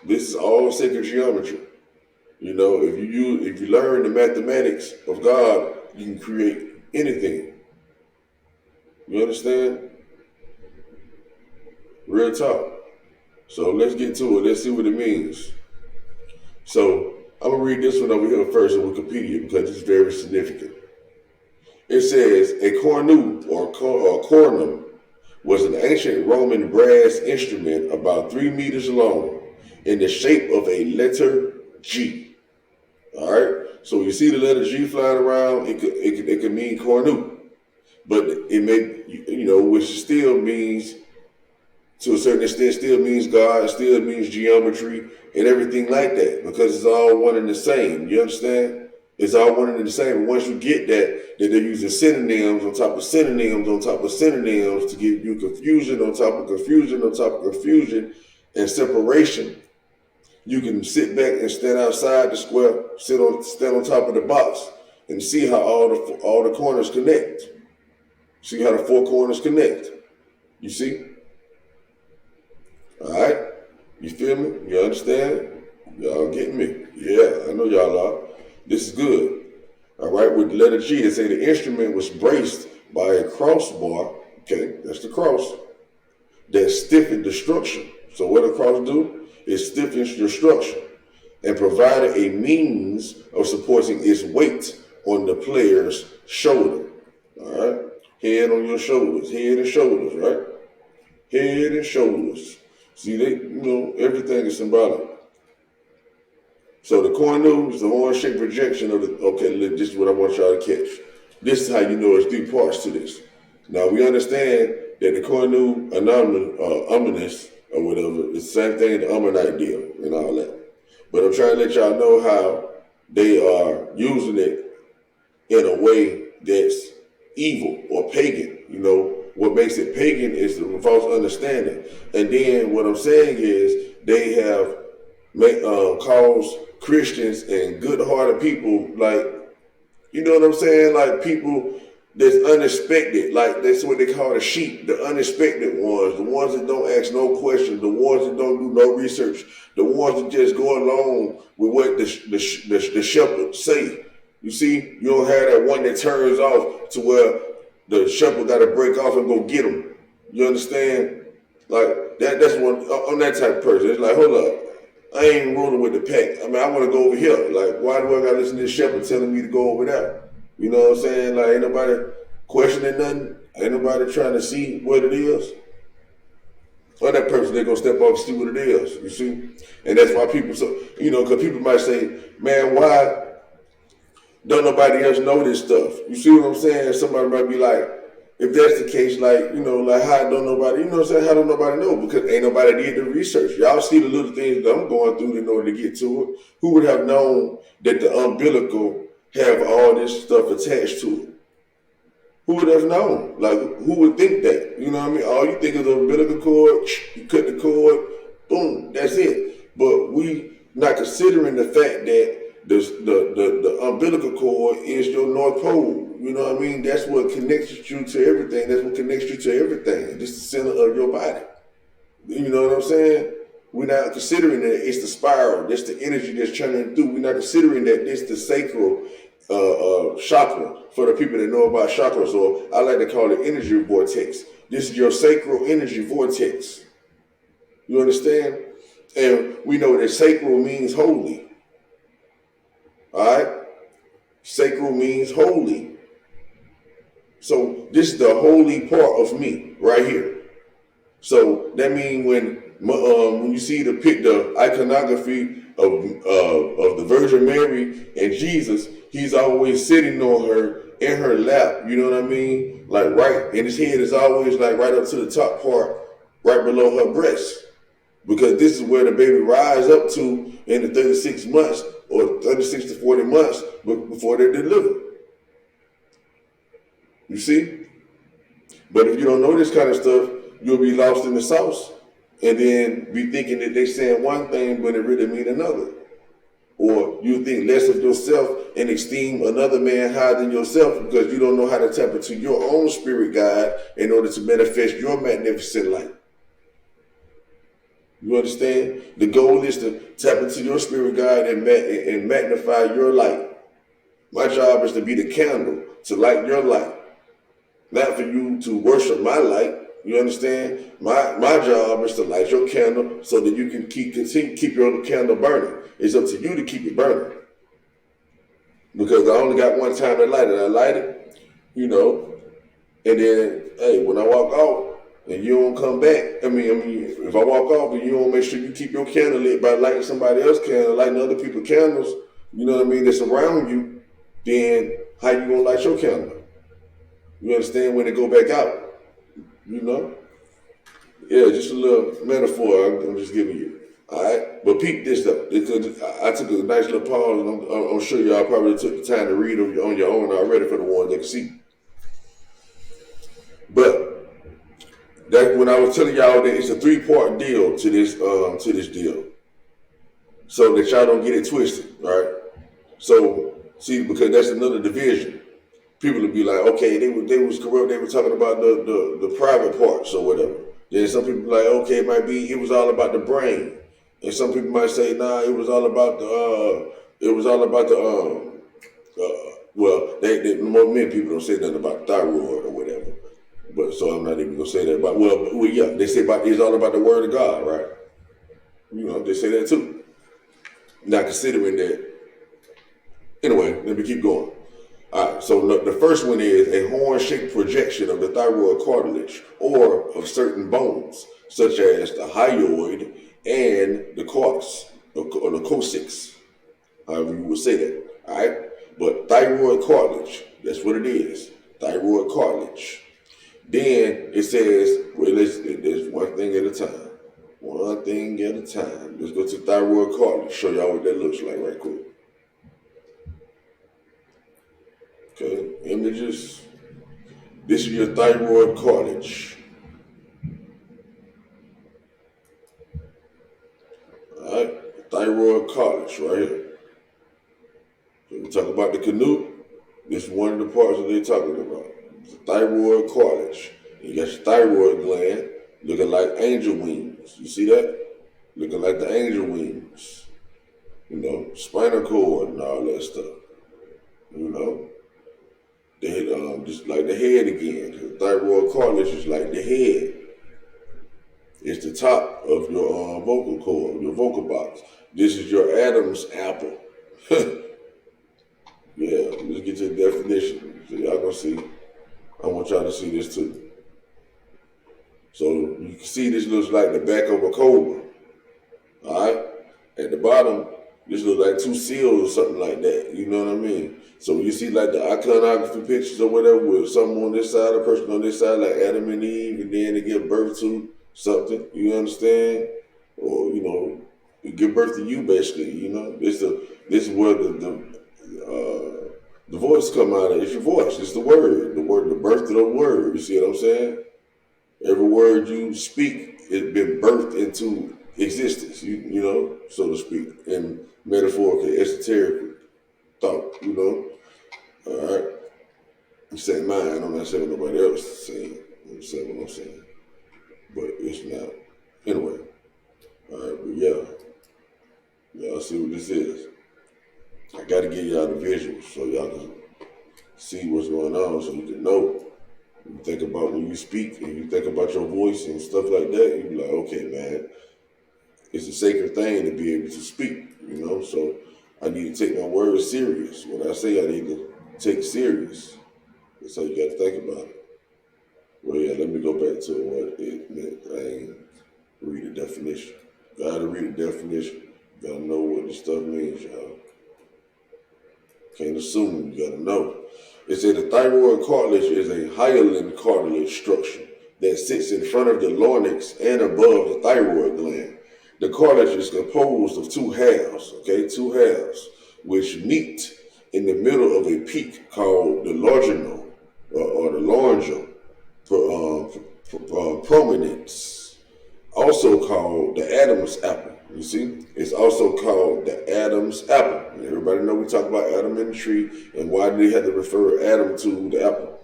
This is all sacred geometry. You know, if you learn the mathematics of God, you can create anything. You understand? Real talk. So let's get to it. Let's see what it means. So I'm gonna read this one over here first on Wikipedia because it's very significant. It says a cornu or cornum was an ancient Roman brass instrument about 3 meters long in the shape of a letter G. All right. So you see the letter G flying around, it could mean cornu, but it may, you know, which still means, to a certain extent, still means God, still means geometry and everything like that, because it's all one and the same. You understand? It's all one and the same. And once you get that they're using synonyms on top of synonyms on top of synonyms to give you confusion on top of confusion on top of confusion and separation, you can sit back and stand outside the square, stand on top of the box, and see how all the corners connect. See how the 4 corners connect. You see? All right? You feel me? You understand? Y'all getting me? Yeah, I know y'all are. This is good. All right, with the letter G, they say the instrument was braced by a crossbar. Okay, that's the cross. That stiffened the structure. So what a cross do? It stiffens your structure and provided a means of supporting its weight on the player's shoulder. All right? Head on your shoulders. Head and shoulders, right? Head and shoulders. See, everything is symbolic. So the cornu is the horn-shaped projection of the, okay, look, this is what I want y'all to catch. This is how you know there's 3 parts to this. Now, we understand that the cornu ominous, or whatever, it's the same thing, the Ammonite deal and all that. But I'm trying to let y'all know how they are using it in a way that's evil or pagan. You know, what makes it pagan is the false understanding. And then what I'm saying is they have caused Christians and good-hearted people, like, you know what I'm saying? Like people that's unexpected, like that's what they call the sheep, the unexpected ones, the ones that don't ask no questions, the ones that don't do no research, the ones that just go along with what the shepherd say. You see, you don't have that one that turns off to where the shepherd got to break off and go get him. You understand? Like that's one, I'm that type of person. It's like, hold up, I ain't rolling with the pack. I mean, I want to go over here. Like, why do I got to listen to this shepherd telling me to go over there? You know what I'm saying? Like, ain't nobody questioning nothing. Ain't nobody trying to see what it is. Or that person, they're going to step off and see what it is, you see? And that's why people, so, you know, because people might say, man, why don't nobody else know this stuff? You see what I'm saying? Somebody might be like, if that's the case, like, you know, like, how don't nobody, you know what I'm saying? How don't nobody know? Because ain't nobody did the research. Y'all see the little things that I'm going through in order to get to it. Who would have known that the umbilical have all this stuff attached to it? Who would have known? Like, who would think that? You know what I mean? All you think is the umbilical cord, you cut the cord, boom, that's it. But we not considering the fact that the umbilical cord is your North Pole. You know what I mean? That's what connects you to everything. That's what connects you to everything. This is the center of your body. You know what I'm saying? We're not considering that it's the spiral. That's the energy that's churning through. We're not considering that it's the sacral chakra for the people that know about chakras, or I like to call it energy vortex. This is your sacral energy vortex. You understand? And we know that sacral means holy. All right? Sacral means holy. So this is the holy part of me right here. So that means when you see the iconography of the Virgin Mary and Jesus, he's always sitting on her in her lap. You know what I mean? Like right, and his head is always like right up to the top part, right below her breast, because this is where the baby rise up to in the 36 months or 36 to 40 months before they're delivered. You see? But if you don't know this kind of stuff, you'll be lost in the sauce and then be thinking that they saying one thing but it really mean another. Or you think less of yourself and esteem another man higher than yourself because you don't know how to tap into your own spirit guide in order to manifest your magnificent light. You understand? The goal is to tap into your spirit guide and magnify your light. My job is to be the candle, to light your light. Not for you to worship my light. You understand? My job is to light your candle so that you can keep your candle burning. It's up to you to keep it burning. Because I only got one time to light it. I light it, you know, and then, hey, when I walk off and you don't come back, I mean, if I walk off and you don't make sure you keep your candle lit by lighting somebody else's candle, lighting other people's candles, you know what I mean, that's around you, then how you gonna light your candle? You understand? When it go back out, you know? Yeah, just a little metaphor I'm just giving you. All right? But peep this though. I took a nice little pause, and I'm sure y'all probably took the time to read on your own already for the ones that can see. But that when I was telling y'all that it's a 3-part deal to this deal, so that y'all don't get it twisted, right? So see, because that's another division. People would be like, okay, they was corrupt. They were talking about the private parts or whatever. Then some people like, okay, it was all about the brain, and some people might say, nah, it was all about well, many people don't say nothing about thyroid or whatever. But so I'm not even gonna say that. But well, yeah, they say it's all about the word of God, right? You know, they say that too. Not considering that. Anyway, let me keep going. All right, so the first one is a horn-shaped projection of the thyroid cartilage or of certain bones, such as the hyoid and the coccyx, or the coccyx, however you would say that. All right, but thyroid cartilage, that's what it is, thyroid cartilage. Then it says, well, there's one thing at a time. One thing at a time. Let's go to thyroid cartilage, show y'all what that looks like right quick. Okay, images. This is your thyroid cartilage. All right, thyroid cartilage right here. So we talk about the canoe. This is one of the parts that they're talking about. The thyroid cartilage. You got your thyroid gland looking like angel wings. You see that? Looking like the angel wings. You know, spinal cord and all that stuff. You know. Just like the head again. The thyroid cartilage is like the head. It's the top of your vocal cord, your vocal box. This is your Adam's apple. Yeah, let's get to the definition. So y'all gonna see. I want y'all to see this too. So you can see this looks like the back of a cobra. Alright? At the bottom, this looks like two seals or something like that. You know what I mean? So when you see like the iconography pictures or whatever with something on this side, a person on this side, like Adam and Eve, and then they give birth to something, you understand? Or, you know, give birth to you basically, you know. This is where the voice come out of. It's your voice. It's the word, the birth of the word. You see what I'm saying? Every word you speak, it's been birthed into existence, you know, so to speak, in metaphorical, esoteric thought, you know. All right. I'm saying mine, I'm not saying what nobody else is saying. I'm saying what I'm saying. But it's not. Anyway. All right, but yeah. Y'all see what this is. I gotta give y'all the visuals so y'all can see what's going on so you can know. You think about when you speak and you think about your voice and stuff like that, you be like, okay, man, it's a sacred thing to be able to speak, you know? So I need to take my words serious. When I say I need to take serious, that's how you got to think about it. Well, yeah, let me go back to what it meant. I ain't read the definition. Gotta read the definition. Gotta know what this stuff means, y'all. Can't assume, you gotta know. It said the thyroid cartilage is a hyaline cartilage structure that sits in front of the larynx and above the thyroid gland. The cartilage is composed of two halves, which meet in the middle of a peak called the laryngeal or the laryngeal prominence, also called the Adam's apple. You see, it's also called the Adam's apple. And everybody know we talk about Adam in the tree and why do they have to refer Adam to the apple.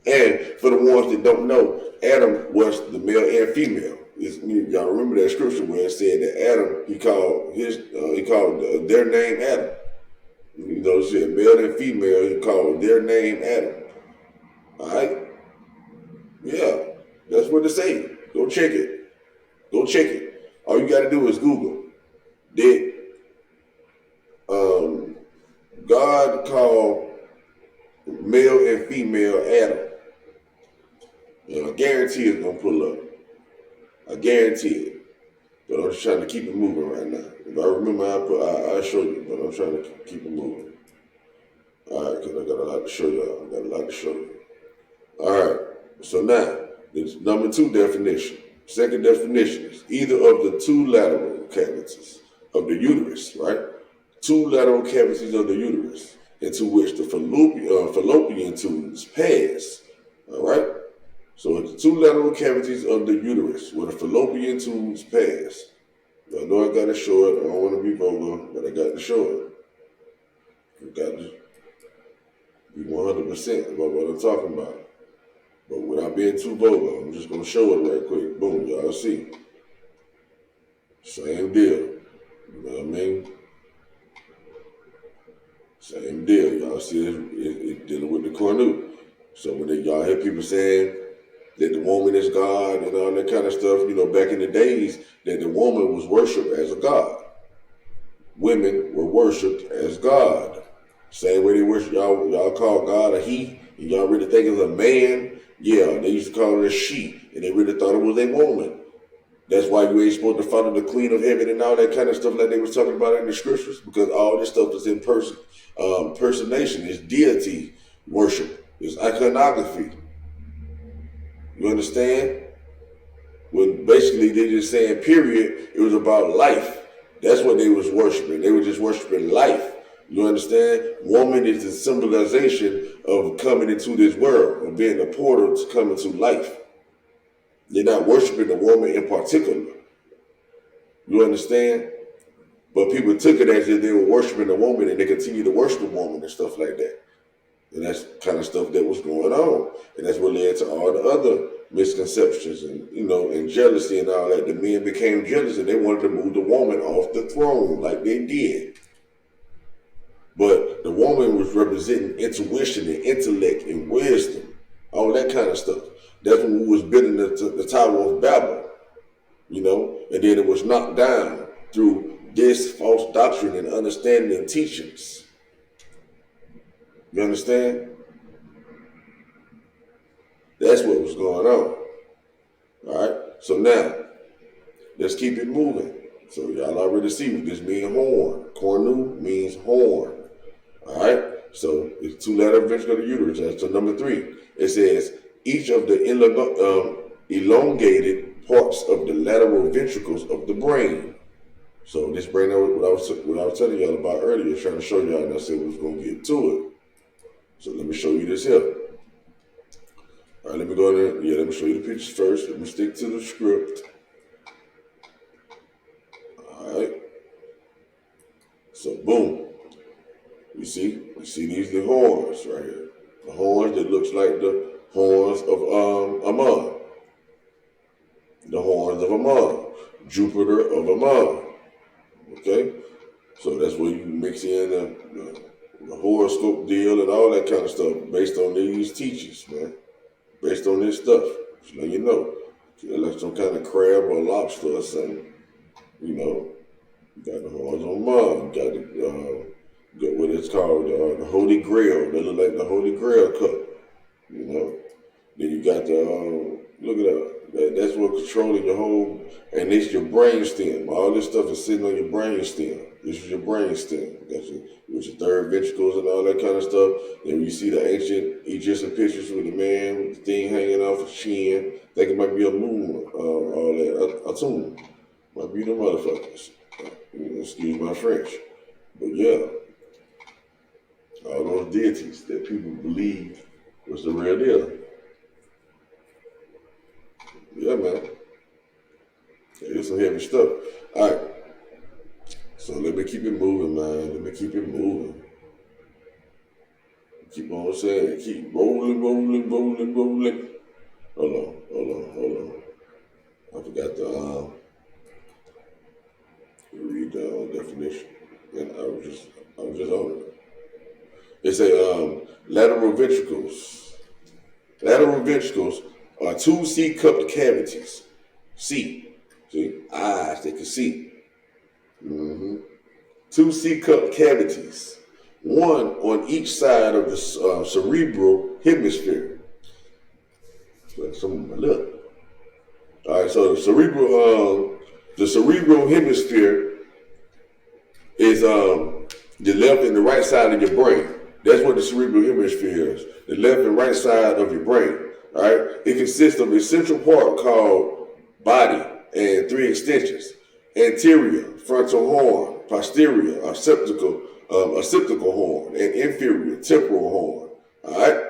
And for the ones that don't know, Adam was the male and female. Y'all remember that scripture where it said that Adam, he called their name Adam. You know, it said male and female, he called their name Adam. All right? Yeah, that's what it say. Go check it. Go check it. All you got to do is Google. Did God call male and female Adam? You know, I guarantee it's gonna pull up. I guarantee it. But I'm just trying to keep it moving right now. If I remember, I'll show you. But I'm trying to keep it moving. All right, because I got a lot to show you. All right. So now, this number 2 definition. Second definition is either of the two lateral cavities of the uterus, right? Two lateral cavities of the uterus into which the fallopian tubes pass. All right. So the two lateral cavities of the uterus where the fallopian tubes pass. I know I got to show it. I don't want to be vulgar, but I got to show it. I got to be 100% about what I'm talking about. But without being too vulgar, I'm just going to show it right quick. Boom, y'all see. Same deal. You know what I mean? Same deal. Y'all see it dealing with the cornu. So when y'all hear people saying that the woman is God and all that kind of stuff, you know, back in the days, that the woman was worshipped as a god. Women were worshipped as God. Same way they worship, y'all call God a he, and y'all really think it's a man. Yeah, they used to call it a she, and they really thought it was a woman. That's why you ain't supposed to follow the queen of heaven and all that kind of stuff like they was talking about in the scriptures, because all this stuff is in personation, is deity worship, is iconography. You understand? When basically they just saying period, it was about life. That's what they was worshiping. They were just worshiping life. You understand? Woman is the symbolization of coming into this world, of being a portal to come into life. They're not worshiping the woman in particular. You understand? But people took it as if they were worshiping the woman, and they continue to worship the woman and stuff like that. And that's kind of stuff that was going on. And that's what led to all the other misconceptions and, you know, and jealousy and all that. The men became jealous and they wanted to move the woman off the throne like they did. But the woman was representing intuition and intellect and wisdom, all that kind of stuff. That's when we was building the Tower of Babel, you know, and then it was knocked down through this false doctrine and understanding and teachings. You understand? That's what was going on. All right. So now, let's keep it moving. So y'all already see what this means, horn. Cornu means horn. All right. So it's two-letter ventricle of the uterus. That's so number 3. It says each of the elongated parts of the lateral ventricles of the brain. So this brain, what I was telling y'all about earlier, trying to show y'all, and I said we was gonna get to it. So let me show you this here. All right, let me go there. Yeah, let me show you the pictures first. Let me stick to the script. All right. So boom. You see these the horns right here. The horns that looks like the horns of Ammon. The horns of Ammon. Jupiter of Ammon. Okay? So that's where you mix in the horoscope deal and all that kind of stuff based on these teachings, man. Based on this stuff. So you know. Like some kind of crab or lobster or something. You know. You got the horns of Ammon. You got what it's called, the Holy Grail. They look like the Holy Grail cup. You know? Then you got the, look at that. That's what controlling your whole, and it's your brain stem. All this stuff is sitting on your brain stem. This is your brain stem. With your third ventricles and all that kind of stuff. Then you see the ancient Egyptian pictures with the man with the thing hanging off his chin. Think it might be a moon, all that, a tomb. Might be the motherfuckers. Excuse my French. But yeah. All those deities that people believe was the real deal. Yeah, man. It's some heavy stuff. All right. So let me keep it moving, man. Let me keep it moving. Keep on saying, keep rolling. Hold on. I forgot to read the definition. And I was just on it. They say lateral ventricles. Lateral ventricles are 2 C-cupped cavities. See, eyes, they can see. 2 C-cupped cavities, one on each side of the cerebral hemisphere. Look. All right, so the cerebral hemisphere is the left and the right side of your brain. That's what the cerebral hemisphere is. The left and right side of your brain. All right. It consists of a central part called body and 3 extensions: anterior, frontal horn; posterior, occipital horn; and inferior, temporal horn. All right.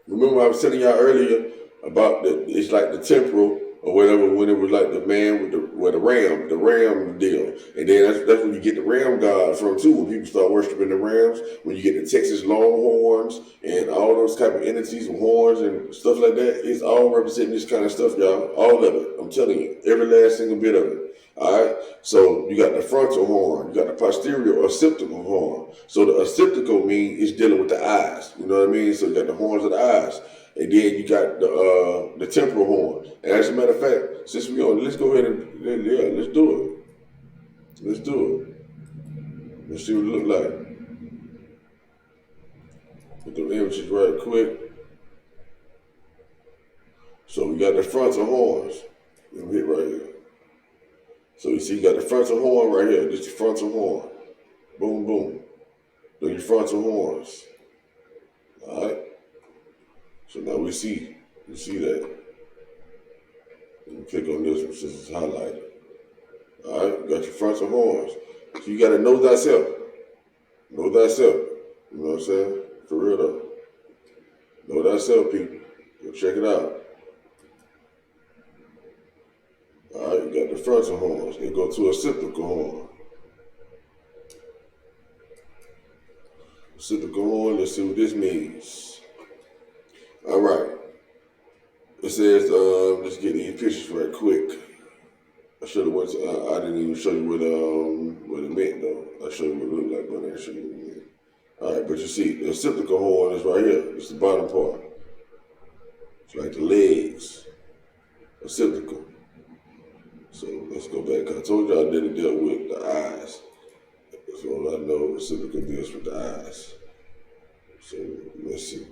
Remember I was telling y'all earlier about it's like the temporal or whatever, when it was like the man with the ram deal. And then that's when you get the ram god from too, when people start worshiping the rams, when you get the Texas Longhorns and all those type of entities with horns and stuff like that. It's all representing this kind of stuff, y'all. All of it. I'm telling you, every last single bit of it. All right. So you got the frontal horn, you got the posterior occipital horn. So the occipital means it's dealing with the eyes. You know what I mean? So you got the horns of the eyes. And then you got the temporal horn. And as a matter of fact, since we on, let's go ahead and let's do it. Let's do it. Let's see what it look like. Put the images right quick. So we got the frontal horns. Let me hit right here. So you see, you got the frontal horn right here. This is the frontal horn. Boom, boom. Those are your frontal horns. All right. So now we see that. Let me click on this one since it's highlighted. All right, you got your frontal horns. So you got to know thyself. Know thyself. You know what I'm saying? For real though. Know thyself, people. Go check it out. All right, you got the frontal horns. They go to a occipital horn. Occipital horn, let's see what this means. All right. It says, let's get these pictures right quick. I should have went to, I didn't even show you what it meant though. I showed you what it looked like, but I didn't show you what it meant. All right, but you see, the occipital horn is right here. It's the bottom part. It's like the legs. Occipital. So let's go back. I told you I didn't deal with the eyes. So I know occipital deals with the eyes. So let's see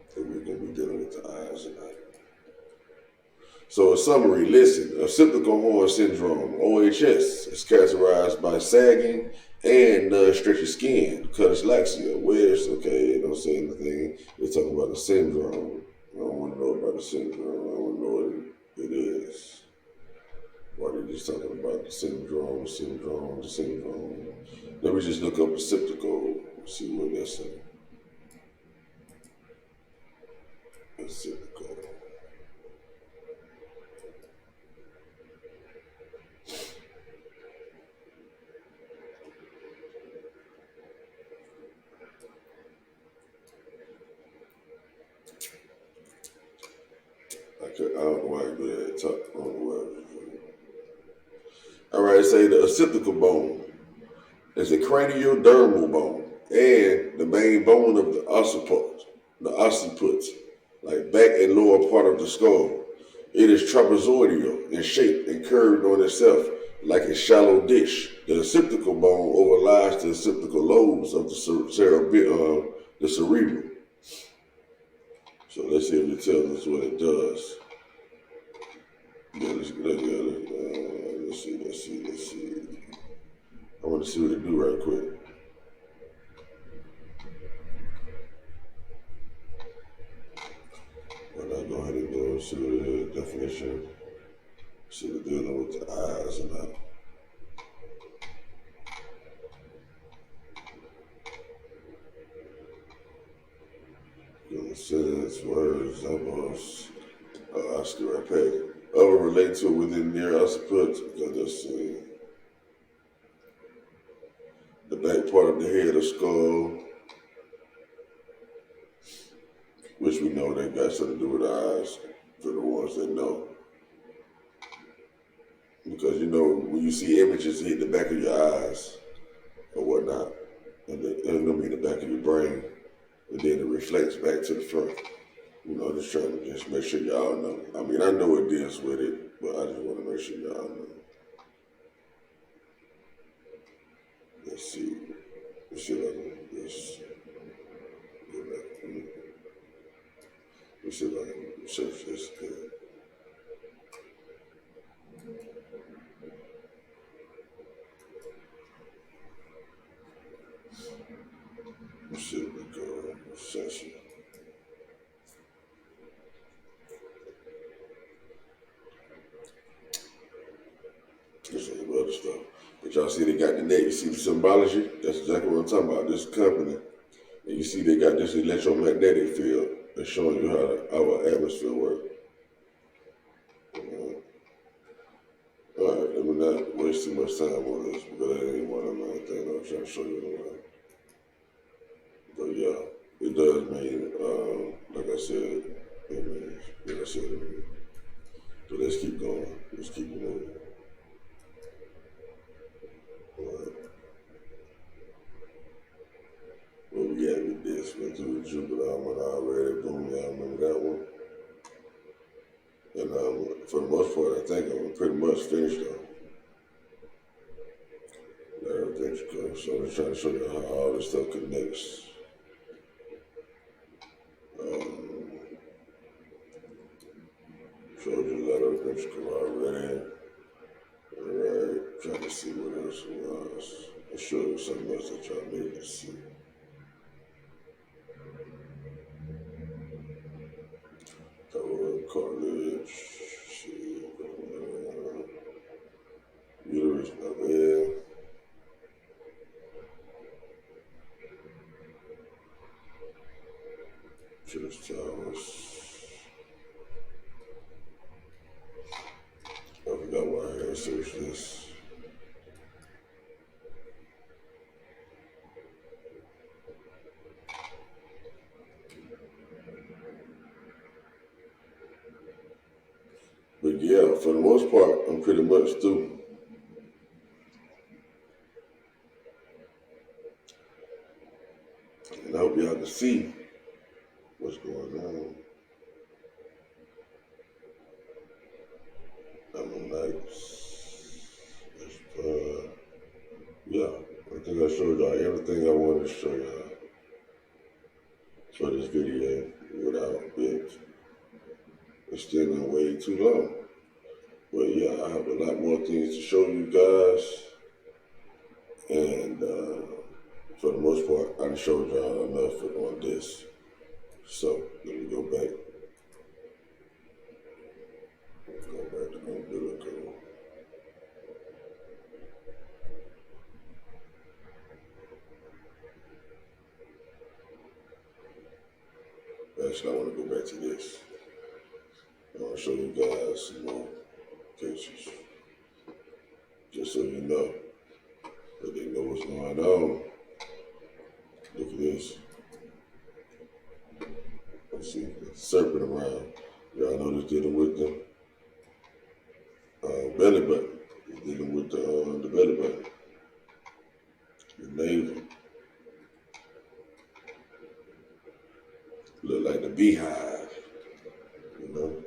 if we're going to be dealing with the eyes tonight. So in summary, listen, occipital horn syndrome, OHS, is characterized by sagging and non-stretchy skin, cutaslaxia, wedge, okay, they don't say anything. They talk about the syndrome. I don't want to know about the syndrome. I want to know what it is. Why are they just talking about the syndrome? Let me just look up occipital, see what that's saying. Occipital. I don't know why I do that. Talk on the web. All right, say the occipital bone is a cranial-dermal bone and the main bone of the occiput, like back and lower part of the skull. It is trapezoidal in shape and curved on itself like a shallow dish. The occipital bone overlies the occipital lobes of the cerebrum. So let's see if it tells us what it does. Yeah, let's see. I want to see what it do right quick. But I'll go ahead and go into the definition. See what they're dealing with the eyes and that. Sentence, words, examples, Oscar right pay. Other relate to it within near occiput, because that's the back part of the head of skull, which we know that got something to do with the eyes, for the ones that know. Because you know, when you see images hit the back of your eyes or whatnot, and it'll be the back of your brain, and then it reflects back to the front. You know, just trying to just make sure y'all know. I mean, I know it deals with it, but I just want to make sure y'all know. Let's see. Let's see if I can just go back. Let's see if I can search this again. Let's see if we go session. There's some other stuff. But y'all see they got the net, you see the symbology? That's exactly what I'm talking about. This company. And you see they got this electromagnetic field that's showing you how our atmosphere works. Alright, let me not waste too much time on this because that ain't one of my things I'm trying to show you anyway. But yeah, it does mean, like I said, it means, like I said, it means. So let's keep going. Let's keep moving. Alright. Where we at with this? Went through the Jupiter one already. Boom, y'all remember that one? And for the most part, I think I'm pretty much finished though. Lateral ventricle. So I'm just trying to show you how all this stuff connects. Showed you lateral ventricle already. Alright, trying to see what else it was. I'll show you something else that y'all need to see. Cartilage, see, uterus up here. Uterus towers. I forgot why I had search this. But yeah, for the most part, I'm pretty much through. And I hope y'all can see what's going on. Yeah, I think I showed y'all everything I wanted to show y'all. for this video without it extending way too long. But yeah, I have a lot more things to show you guys. And for the most part, I showed y'all enough on this. So let me go back. Go back to Umbilical. Actually, I want to go back to this. I want to show you guys some more pictures. Just so you know, that they know what's going on. Look at this. Let's see, serpent around. Y'all know this dealing with the belly button. It's dealing with the belly button, the navel. Look like the beehive, you know.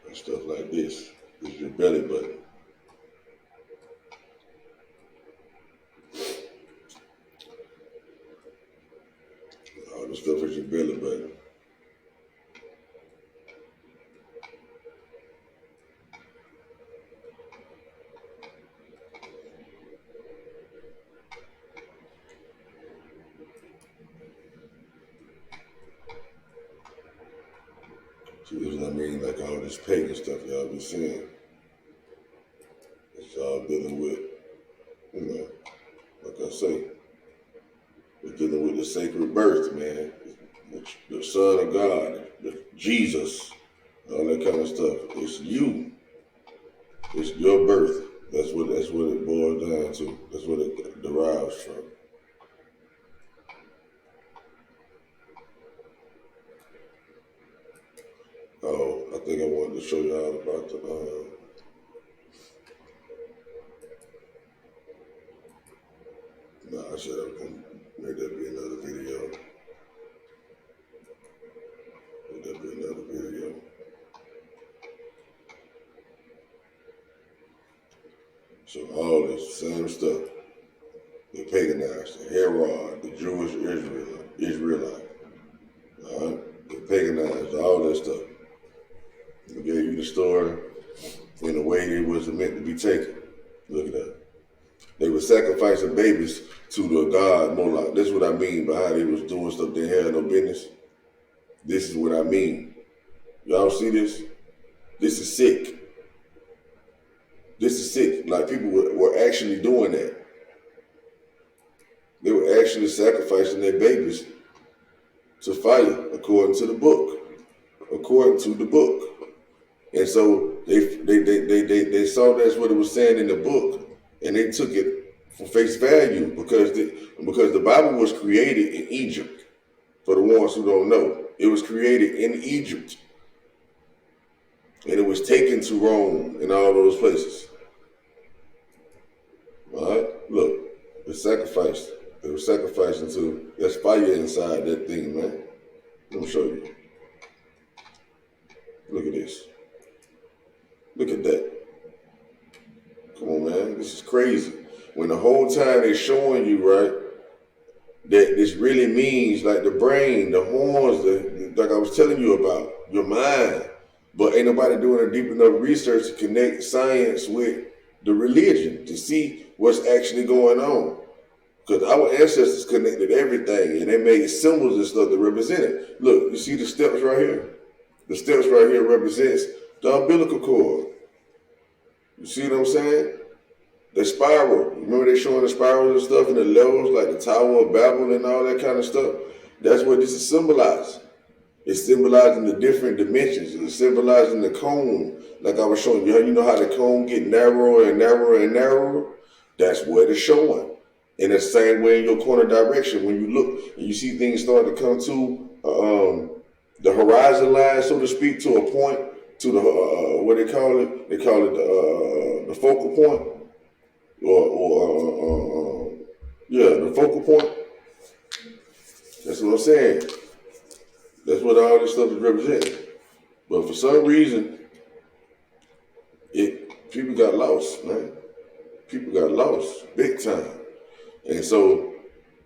And stuff like this. This is your belly button. All the stuff is your belly button. See, this is what I mean, like all this pagan stuff y'all be seeing. It's all dealing with, you know, like I say, we're dealing with the sacred birth, man. The Son of God, Jesus, all that kind of stuff. It's you. It's your birth. That's what it boils down to. That's what it derives from. Oh, I think I wanted to show y'all about the I said I was gonna make that be another video. Make that be another video. So all this same stuff, they paganized the Herod, the Jewish Israelite. All right? They paganized all that stuff. They gave you the story in the way it was meant to be taken. Look at that. They were sacrificing babies to the god Moloch. That's what I mean by how they was doing stuff they had no business. This is what I mean. Y'all see this? This is sick. This is sick. Like people were actually doing that. They were actually sacrificing their babies to fire, according to the book. According to the book. And so they saw that's what it was saying in the book, and they took it for face value because the Bible was created in Egypt. For the ones who don't know, it was created in Egypt, and it was taken to Rome and all those places. All right, look, they sacrificed. They were sacrificing to. There's fire inside that thing, man. Let me show you. Look at this. Look at that. Come on, man. This is crazy. When the whole time they're showing you, right, that this really means like the brain, the horns, like I was telling you about, your mind. But ain't nobody doing a deep enough research to connect science with the religion to see what's actually going on. Because our ancestors connected everything and they made symbols and stuff that represent it. Look, you see the steps right here? The steps right here represents the umbilical cord. You see what I'm saying? The spiral. Remember they showing the spirals and stuff and the levels like the Tower of Babel and all that kind of stuff? That's what this is symbolizing. It's symbolizing the different dimensions. It's symbolizing the cone. Like I was showing you, you know how the cone get narrower and narrower and narrower? That's what it's showing. In the same way in your corner direction, when you look and you see things start to come to the horizon line, so to speak, to a point, to the, what they call it? They call it the focal point. The focal point. That's what I'm saying. That's what all this stuff is representing. But for some reason, people got lost, man. People got lost big time. And so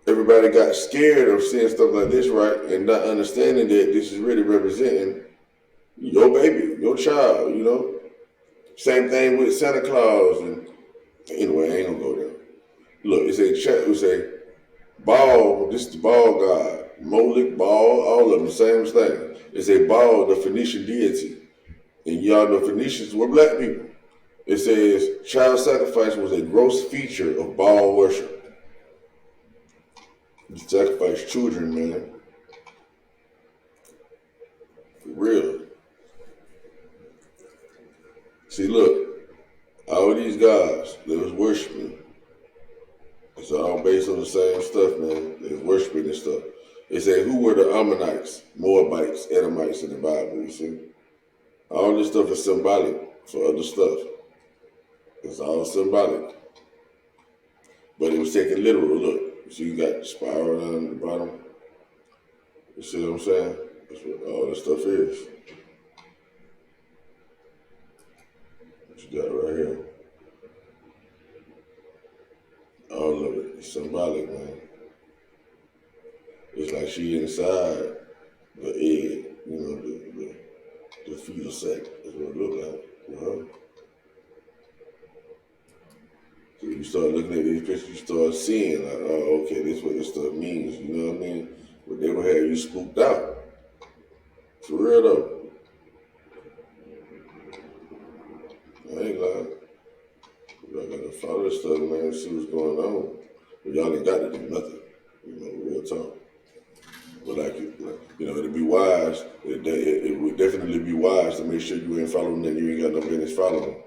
everybody got scared of seeing stuff like this, right? And not understanding that this is really representing your baby, your child, you know? Same thing with Santa Claus. And anyway, I ain't gonna go there. Look, it's a Baal, this is the Baal god. Moloch, Baal, all of them, same thing. It's a Baal, the Phoenician deity. And y'all know Phoenicians were black people. It says child sacrifice was a gross feature of Baal worship. You sacrifice children, man. For real. See, look, all these gods that was worshiping, it's all based on the same stuff, man. They was worshiping this stuff. They say, who were the Ammonites, Moabites, Edomites in the Bible, you see? All this stuff is symbolic for other stuff. It's all symbolic. But it was taken literal, look. So you got the spiral down at the bottom. You see what I'm saying? That's what all this stuff is. What you got right here. All of it is symbolic, man. It's like she inside the egg, you know, the fetal sac. That's what it look like. You know? So you start looking at these pictures, you start seeing, like, oh, okay, this is what this stuff means, you know what I mean? But they will have you spooked out. For real, though. I ain't lying. Y'all gotta follow this stuff, man, and see what's going on. But y'all ain't got to do nothing, you know, real talk. But like, you know, it'd be wise, it would definitely be wise to make sure you ain't following that you ain't got no business following.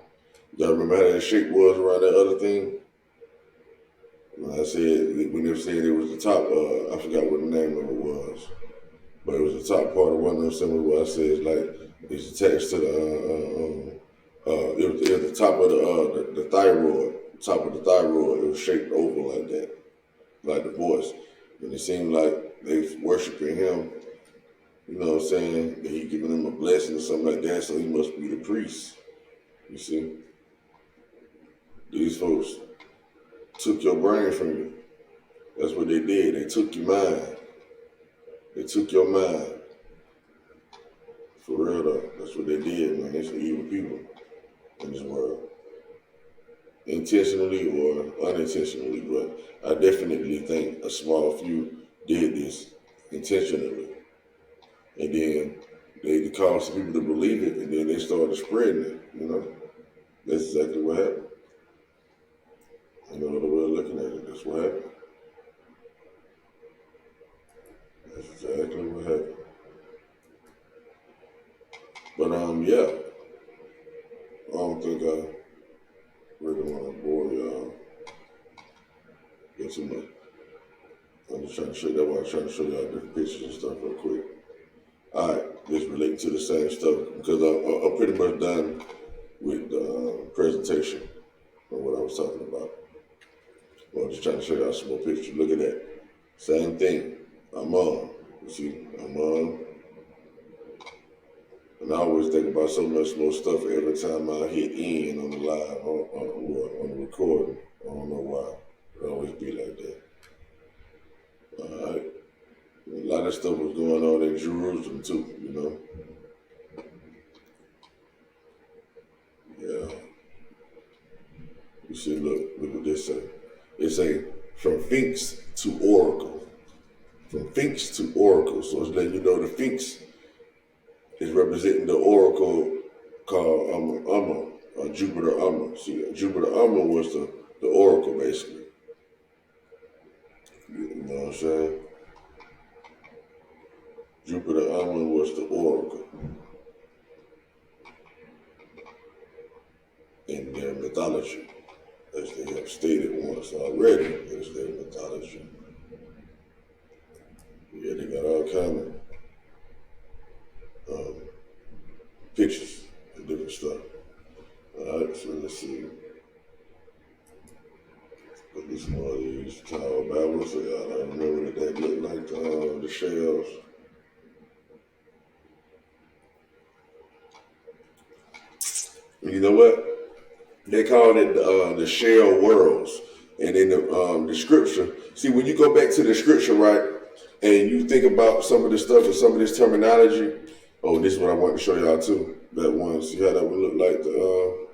Y'all remember how that shape was around that other thing? When I said, when they were saying it was the top, I forgot what the name of it was. But it was the top part of one of them symbols where I said it's like, it's attached to it was the top of the thyroid, top of the thyroid. It was shaped oval like that, like the voice. And it seemed like they was worshiping him, you know what I'm saying? That he giving them a blessing or something like that, so he must be the priest. You see? These folks took your brain from you. That's what they did. They took your mind. They took your mind. For real though, that's what they did, man. They're some evil people in this world. Intentionally or unintentionally, but I definitely think a small few did this intentionally. And then they caused people to believe it, and then they started spreading it, you know? That's exactly what happened. You know, the way of looking at it, that's what happened. That's exactly what happened. But yeah, I don't think I really want to bore y'all. Get too much. I'm just trying to show you that while I'm trying to show y'all different pictures and stuff real quick. All right, this relates to the same stuff because I'm pretty much done with the presentation of what I was talking about. Well, I'm just trying to show y'all some more pictures. Look at that. Same thing. I'm on. You see, I'm on. And I always think about so much more stuff every time I hit in on the live, on the recording. I don't know why. It always be like that. All right. A lot of stuff was going on in Jerusalem too, you know. Yeah. You see, look what this say. It's a from Sphinx to Oracle. From Sphinx to Oracle. So it's letting you know the Sphinx is representing the Oracle called Amma, Jupiter Amma. See, Jupiter Amma was the Oracle basically. You know what I'm saying? Jupiter Amma was the Oracle. In their mythology, as they have stated once already, is their mythology. Yeah, they got all kind of pictures and different stuff. All right, so let's see. Put this one of these Tower Bibles, so y'all remember what that look like, the shells. You know what? They called it the shell worlds. And in the scripture, see, when you go back to the scripture, right, and you think about some of this stuff and some of this terminology, oh, this is what I want to show y'all too. That one, see how that would look like the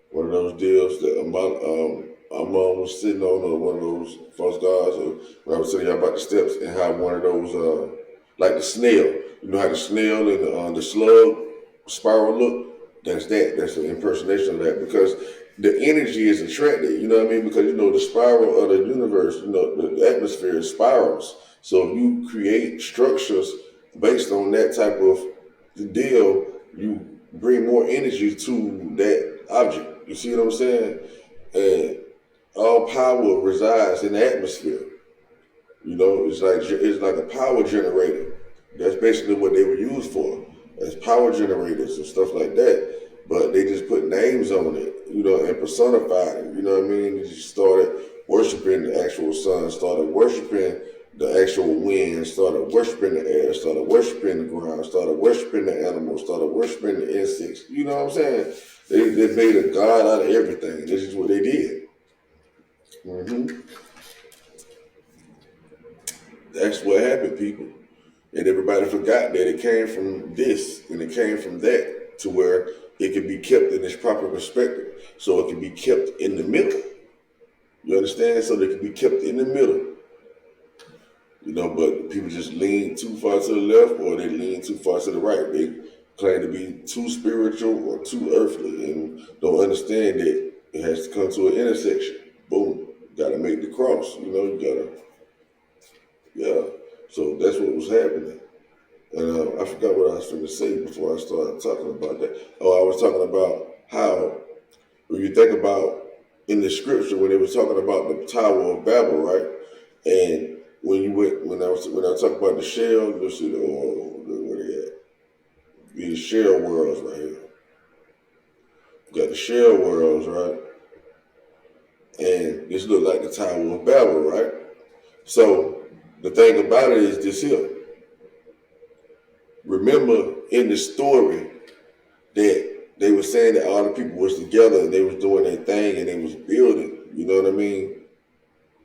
one of those deals that Amon was sitting on, or one of those false gods, or when I was telling y'all about the steps and how one of those, like the snail, you know how the snail and the slug spiral look? That's that. That's an impersonation of that, because the energy is attracted, you know what I mean? Because, you know, the spiral of the universe, you know, the atmosphere spirals. So if you create structures based on that type of deal, you bring more energy to that object. You see what I'm saying? And all power resides in the atmosphere. You know, it's like a power generator. That's basically what they were used for, as power generators and stuff like that. But they just put names on it, you know, and personified it. You know what I mean? They just started worshiping the actual sun, started worshiping the actual wind, started worshiping the air, started worshiping the ground, started worshiping the animals, started worshiping the insects. You know what I'm saying? They made a god out of everything. This is what they did. That's what happened, people. And everybody forgot that it came from this and it came from that, to where it can be kept in its proper perspective. So it can be kept in the middle. You understand? So they can be kept in the middle. You know, but people just lean too far to the left, or they lean too far to the right. They claim to be too spiritual or too earthly, and don't understand that it has to come to an intersection. Boom. Got to make the cross. You know, you got to, yeah. So that's what was happening. And I forgot what I was going to say before I started talking about that. Oh, I was talking about how, when you think about in the scripture, when they were talking about the Tower of Babel, right? And when I was talking about the shell, let's see, where they at? These shell worlds right here. You got the shell worlds, right? And this look like the Tower of Babel, right? So the thing about it is this here. Remember in the story that they were saying that all the people was together and they was doing their thing and they was building. You know what I mean?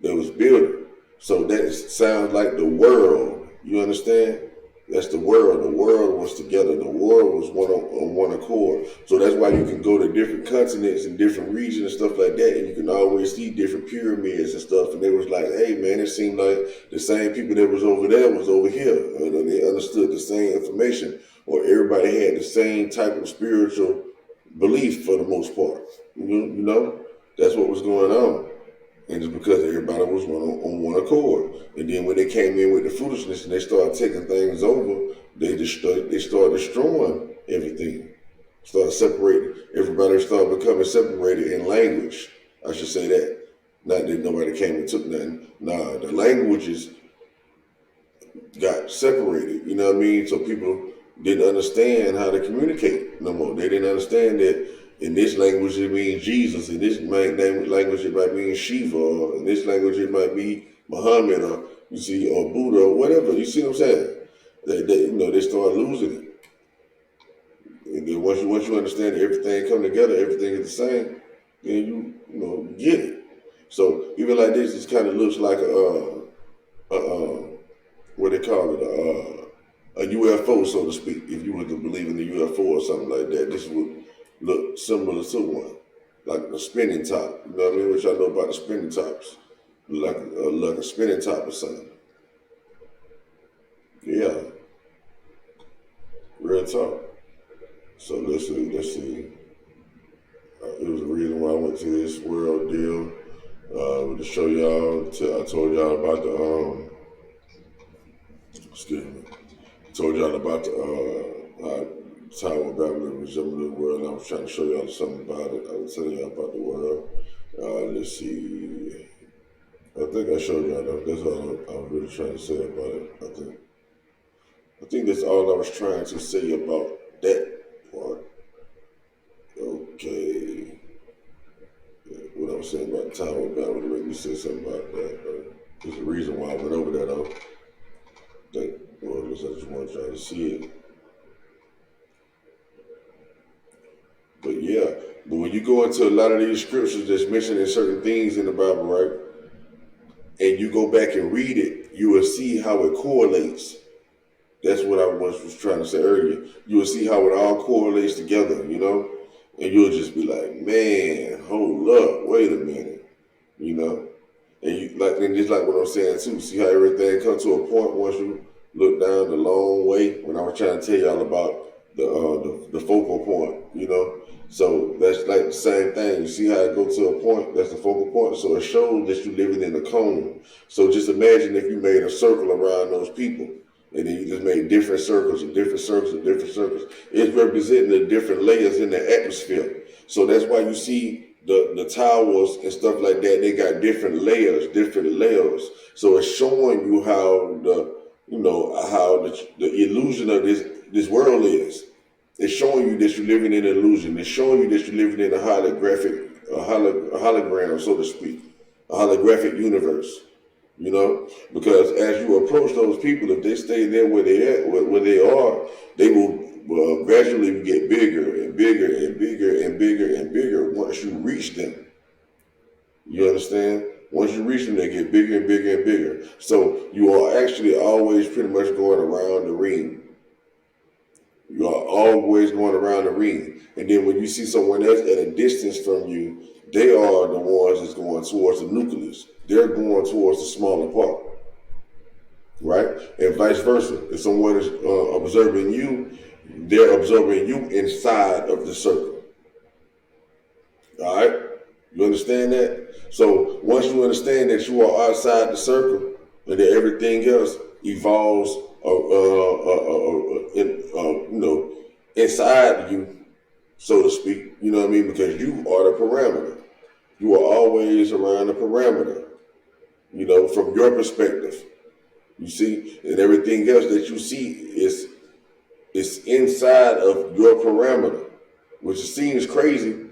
They was building. So that sounds like the world. You understand? That's the world. The world was together. The world was on one accord. So that's why you can go to different continents and different regions and stuff like that, and you can always see different pyramids and stuff. And they was like, hey man, it seemed like the same people that was over there was over here. And they understood the same information, or everybody had the same type of spiritual belief for the most part. You know, that's what was going on. And it's because everybody was on one accord. And then when they came in with the foolishness and they started taking things over, they started destroying everything. Started separating. Everybody started becoming separated in language. I should say that. Not that nobody came and took nothing. Nah, the languages got separated. You know what I mean? So people didn't understand how to communicate no more. They didn't understand that in this language it means Jesus, in this language it might mean Shiva, or in this language it might be Muhammad, or you see, or Buddha, or whatever. You see what I'm saying? They start losing it. And then once you understand that everything come together, everything is the same, then you get it. So even like this, it kind of looks like what they call it, a UFO, so to speak. If you were to believe in the UFO or something like that, this would look similar to one, like a spinning top. You know what I mean? Which I know about the spinning tops, like a spinning top or something. Yeah, real talk. So let's see. It was a reason why I went to this world deal to show y'all. I told y'all about the excuse me. I told y'all about the Tower of Babylon resembled the world. I was trying to show y'all something about it. I was telling y'all about the world. Let's see. I think I showed y'all that. That's all I was really trying to say about it. I think that's all I was trying to say about that part. Okay. What I was saying about the Tower of Babylon, let me say something about that. There's a reason why I went over that. I just want y'all to see it. But yeah, But when you go into a lot of these scriptures that's mentioning certain things in the Bible, right, and you go back and read it, you will see how it correlates. That's what I was trying to say earlier. You will see how it all correlates together, you know? And you'll just be like, man, hold up, wait a minute, you know? And you like, and just like what I'm saying too, see how everything comes to a point once you look down the long way. When I was trying to tell y'all about the focal point, you know. So that's like the same thing. You see how it goes to a point? That's the focal point. So it shows that you're living in a cone. So just imagine if you made a circle around those people, and then you just made different circles and different circles and different circles. It's representing the different layers in the atmosphere. So that's why you see the towers and stuff like that, they got different layers. So it's showing you how the illusion of this world is. It's showing you that you're living in an illusion. It's showing you that you're living in a hologram, so to speak, a holographic universe. You know, because as you approach those people, if they stay there where they are, they will gradually get bigger and bigger and bigger and bigger and bigger once you reach them. You understand? Once you reach them, they get bigger and bigger and bigger. So you are actually always pretty much going around the ring. You are always going around the ring. And then when you see someone else at a distance from you, they are the ones that's going towards the nucleus. They're going towards the smaller part, right? And vice versa. If someone is observing you, they're observing you inside of the circle. All right? You understand that? So once you understand that you are outside the circle and that everything else evolves, inside you, so to speak, you know what I mean? Because you are the parameter. You are always around the parameter, you know, from your perspective. You see, and everything else that you see is inside of your parameter, which seems crazy,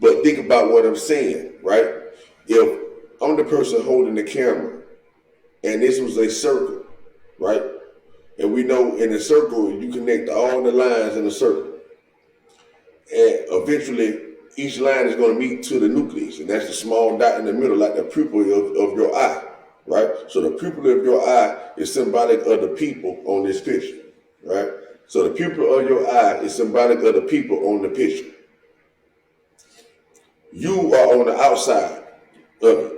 but think about what I'm saying, right? If I'm the person holding the camera and this was a circle, right? And we know in a circle, you connect all the lines in a circle. And eventually, each line is going to meet to the nucleus, and that's the small dot in the middle, like the pupil of your eye, right? So the pupil of your eye is symbolic of the people on this picture, right? So the pupil of your eye is symbolic of the people on the picture. You are on the outside of it.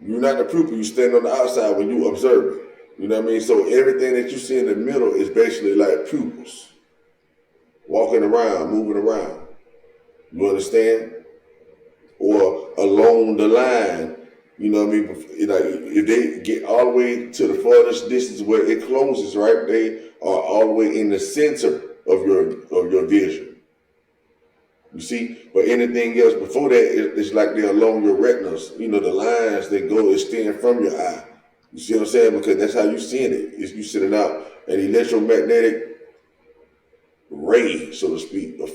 You're not the pupil, you stand on the outside when you observe it. You know what I mean? So everything that you see in the middle is basically like pupils. Walking around, moving around. You understand? Or along the line, you know what I mean? Like if they get all the way to the farthest distance where it closes, right? They are all the way in the center of your vision. You see? But anything else before that, it's like they're along your retinas. You know, the lines that go extend from your eye. You see what I'm saying? Because that's how you seeing it. Is you sending out an electromagnetic ray, so to speak, a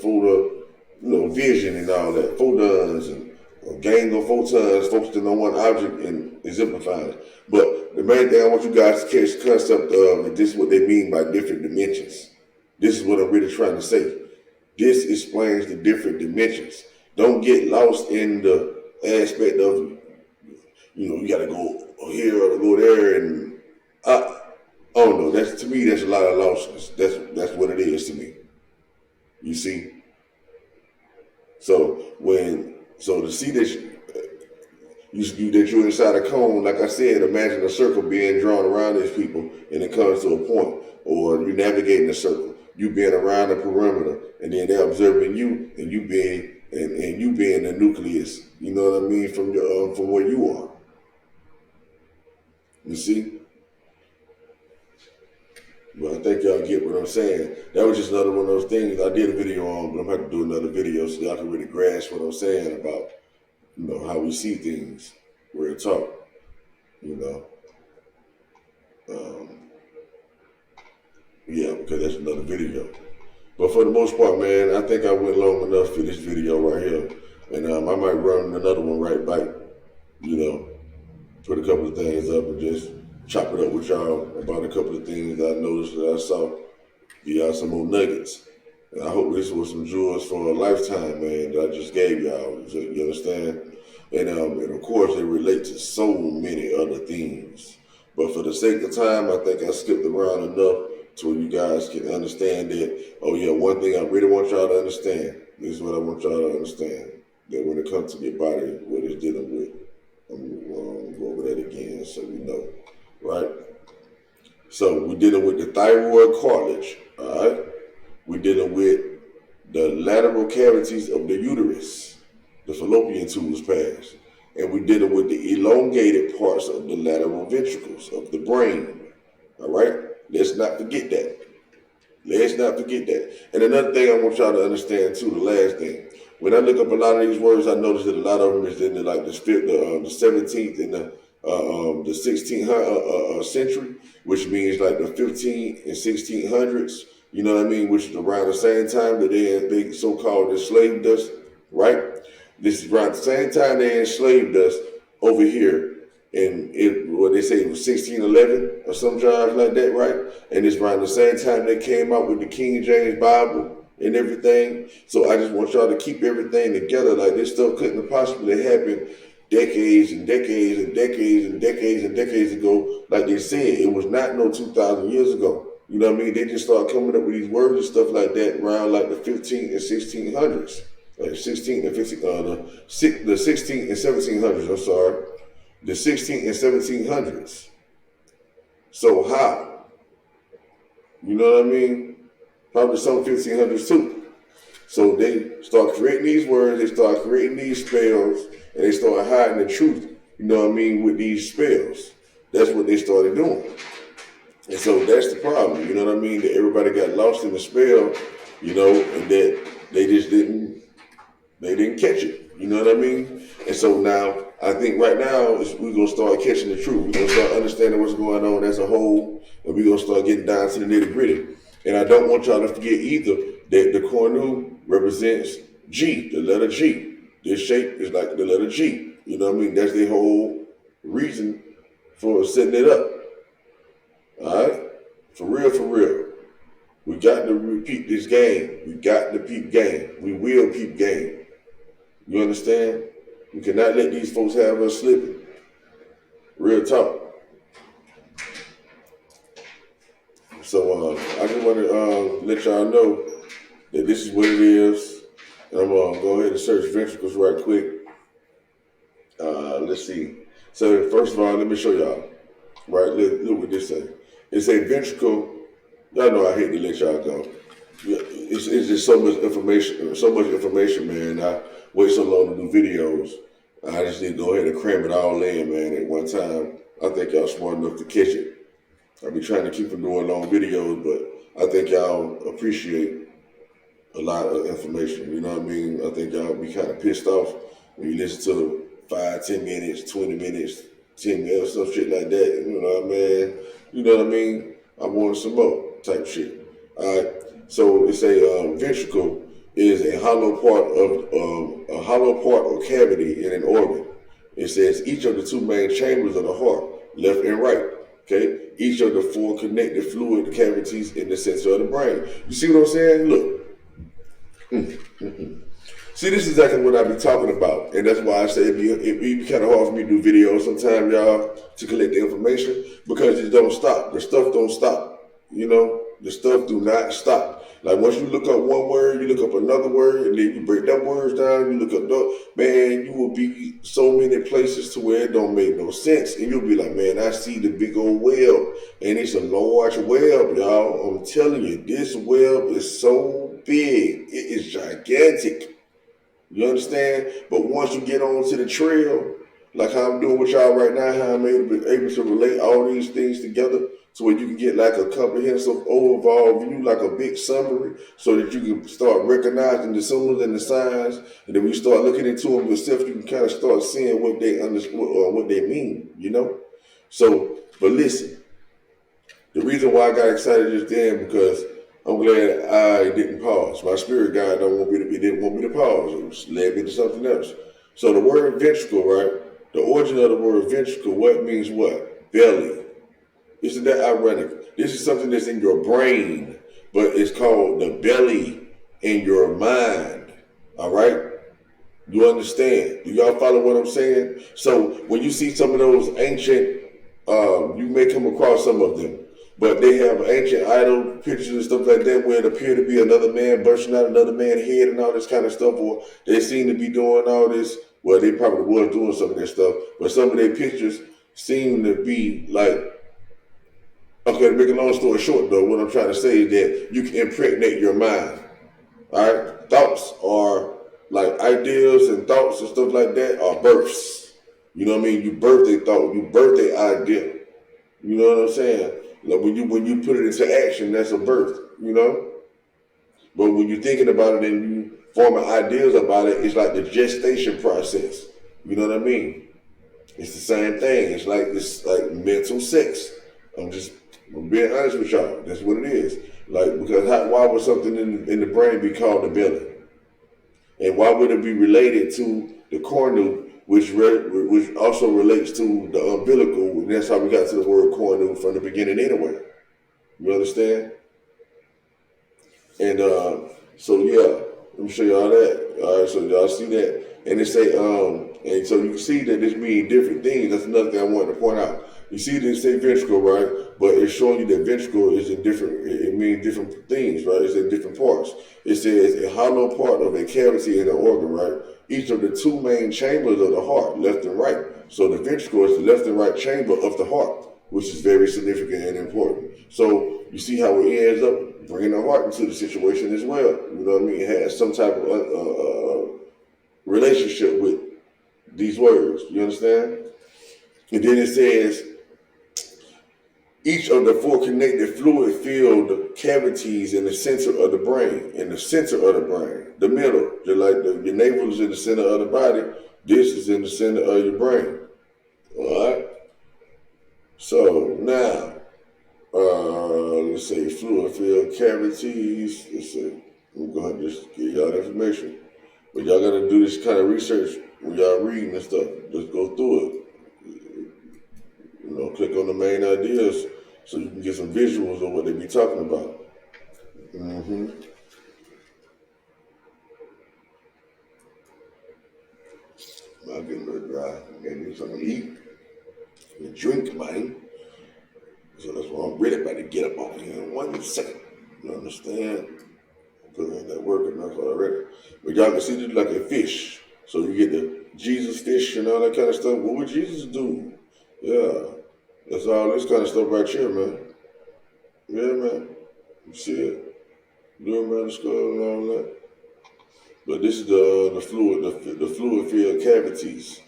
vision and all that, photons and a gang of photons focusing on one object and exemplifying it. But the main thing I want you guys to catch the concept of, and this is what they mean by different dimensions. This is what I'm really trying to say. This explains the different dimensions. Don't get lost in the aspect of, you got to go here or go there, and oh no, to me that's a lot of lostness. That's what it is to me. You see. So to see that you're inside a cone, like I said, imagine a circle being drawn around these people, and it comes to a point, or you're navigating a circle, you being around the perimeter, and then they're observing you, and you being the nucleus. You know what I mean? From where you are. You see? But I think y'all get what I'm saying. That was just another one of those things I did a video on, but I'm going to have to do another video so y'all can really grasp what I'm saying about, how we see things, real talk, Yeah, because that's another video. But for the most part, man, I think I went long enough for this video right here. And I might run another one right back, put a couple of things up and just chop it up with y'all about a couple of things that I noticed that I saw. Give y'all some more nuggets. And I hope this was some jewels for a lifetime, man, that I just gave y'all. You understand? And of course, they relate to so many other things. But for the sake of time, I think I skipped around enough to where you guys can understand that. Oh yeah, one thing I really want y'all to understand. This is what I want y'all to understand. That when it comes to your body, what it's dealing with, I'm going to go over that again so we know, right? So we're dealing with the thyroid cartilage, all right? We're dealing with the lateral cavities of the uterus, the fallopian tubes pass, and we're dealing with the elongated parts of the lateral ventricles of the brain, all right? Let's not forget that. Let's not forget that. And another thing I want y'all to understand too, the last thing. When I look up a lot of these words, I notice that a lot of them is in the 17th and the 16th century, which means like the 15th and 1600s. You know what I mean? Which is around the same time that they so-called enslaved us, right? This is around the same time they enslaved us over here. And what they say it was 1611 or some jobs like that, right? And it's around the same time they came out with the King James Bible and everything. So I just want y'all to keep everything together. Like this stuff couldn't have possibly happened decades and decades and decades and decades and decades ago. Like they said, it was not no 2,000 years ago. You know what I mean? They just started coming up with these words and stuff like that around like the 15th and 1600s. Like 16th and 15, the 16th and 1700s, I'm sorry. The 16th and 1700s. So how? You know what I mean? Probably some 1500s too. So they start creating these words, they start creating these spells, and they start hiding the truth, you know what I mean, with these spells. That's what they started doing. And so that's the problem, you know what I mean? That everybody got lost in the spell, you know, and that they just didn't catch it. You know what I mean? And so now, I think right now, we're going to start catching the truth. We're going to start understanding what's going on as a whole, and we're going to start getting down to the nitty gritty. And I don't want y'all to forget either that the cornu represents G, the letter G. This shape is like the letter G. You know what I mean? That's the whole reason for setting it up. All right? For real, for real. We got to repeat this game. We got to peep game. We will peep game. You understand? We cannot let these folks have us slipping. Real talk. So I just want to let y'all know that this is what it is. And I'm going to go ahead and search ventricles right quick. Let's see. So first of all, let me show y'all. Right, look what this says. It's a ventricle. Y'all know I hate to let y'all go. It's just so much information, man. I wait so long to do videos. I just need to go ahead and cram it all in, man, at one time. I think y'all smart enough to catch it. I be trying to keep from doing long videos, but I think y'all appreciate a lot of information. You know what I mean? I think y'all be kind of pissed off when you listen to 5, 10 minutes, 20 minutes, 10 minutes, some shit like that. You know what I mean? You know what I mean? I wanted some more type shit. All right. So it's a ventricle is a hollow part or cavity in an organ. It says each of the two main chambers of the heart, left and right. Okay, each of the 4 connected fluid cavities in the center of the brain. You see what I'm saying? Look. See, this is exactly what I be talking about, and that's why I say it be kind of hard for me to do videos sometimes, y'all, to collect the information because it don't stop. The stuff don't stop. You know, the stuff do not stop. Like once you look up one word, you look up another word, and then you break that words down, you look up, man, you will be so many places to where it don't make no sense. And you'll be like, man, I see the big old web, and it's a large web, y'all. I'm telling you, this web is so big. It is gigantic. You understand? But once you get onto the trail, like how I'm doing with y'all right now, how I'm able to relate all these things together, so where you can get like a comprehensive overall view, like a big summary, so that you can start recognizing the symbols and the signs, and then when you start looking into them yourself, you can kind of start seeing what they understand or what they mean, you know? So, but listen, the reason why I got excited just then, because I'm glad I didn't pause. My spirit guide didn't want me to pause. It was led me to something else. So the word ventricle, right? The origin of the word ventricle, what means what? Belly. Isn't that ironic? This is something that's in your brain, but it's called the belly in your mind. All right? You understand? Do y'all follow what I'm saying? So when you see some of those ancient, you may come across some of them, but they have ancient idol pictures and stuff like that where it appear to be another man bursting out another man's head and all this kind of stuff, or they seem to be doing all this. Well, they probably was doing some of that stuff, but some of their pictures seem to be like, okay, to make a long story short though, what I'm trying to say is that you can impregnate your mind. All right? Thoughts are like ideas and thoughts and stuff like that are births. You know what I mean? You birth a thought, you birth a idea. You know what I'm saying? Like when you put it into action, that's a birth, you know? But when you're thinking about it and you forming ideas about it, it's like the gestation process. You know what I mean? It's the same thing. It's like mental sex. I'm being honest with y'all. That's what it is. Like, because why would something in the brain be called the belly? And why would it be related to the cornu, which also relates to the umbilical? And that's how we got to the word cornu from the beginning anyway. You understand? And so yeah, let me show y'all that. All right, so y'all see that, and it say and so you can see that this means different things. That's another thing I wanted to point out. You see this say ventricle, right? But it's showing you that ventricle is in different. It means different things, right? It's in different parts. It says a hollow part of a cavity in an organ, right? Each of the two main chambers of the heart, left and right. So the ventricle is the left and right chamber of the heart, which is very significant and important. So you see how it ends up bringing the heart into the situation as well. You know what I mean? It has some type of relationship with these words. You understand? And then it says, each of the four connected fluid-filled cavities in the center of the brain, the middle, just like your navel is in the center of the body, this is in the center of your brain. All right? So now, let's say fluid-filled cavities. Let's see. I'm going to just give y'all the information. But y'all got to do this kind of research when y'all reading and stuff. Just go through it. You know, click on the main ideas so you can get some visuals of what they be talking about. Mm-hmm. I'm getting a little dry. I gotta get something to eat and drink, man. So that's why I'm really about to get up on here in 1 second. You understand? I put in that work enough already. But y'all can see this like a fish. So you get the Jesus fish and all that kind of stuff. What would Jesus do? Yeah. That's all this kind of stuff right here, man. Yeah, man. You see it? Doing around the skull and all that. But this is the fluid-filled cavities.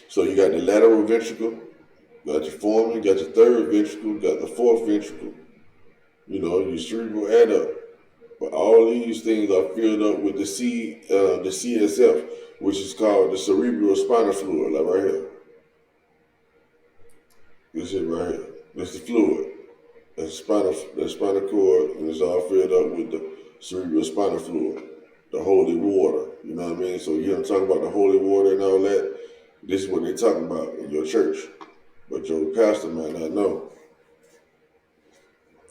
So you got the lateral ventricle, got your foramen, got your third ventricle, got the fourth ventricle. You know, your cerebral adduct. But all these things are filled up with the CSF, which is called the cerebral spinal fluid, like right here. This is right here. That's the fluid. That's the spinal cord, and it's all filled up with the cerebral spinal fluid, the holy water. You know what I mean? So you hear them talking about the holy water and all that. This is what they're talking about in your church, but your pastor might not know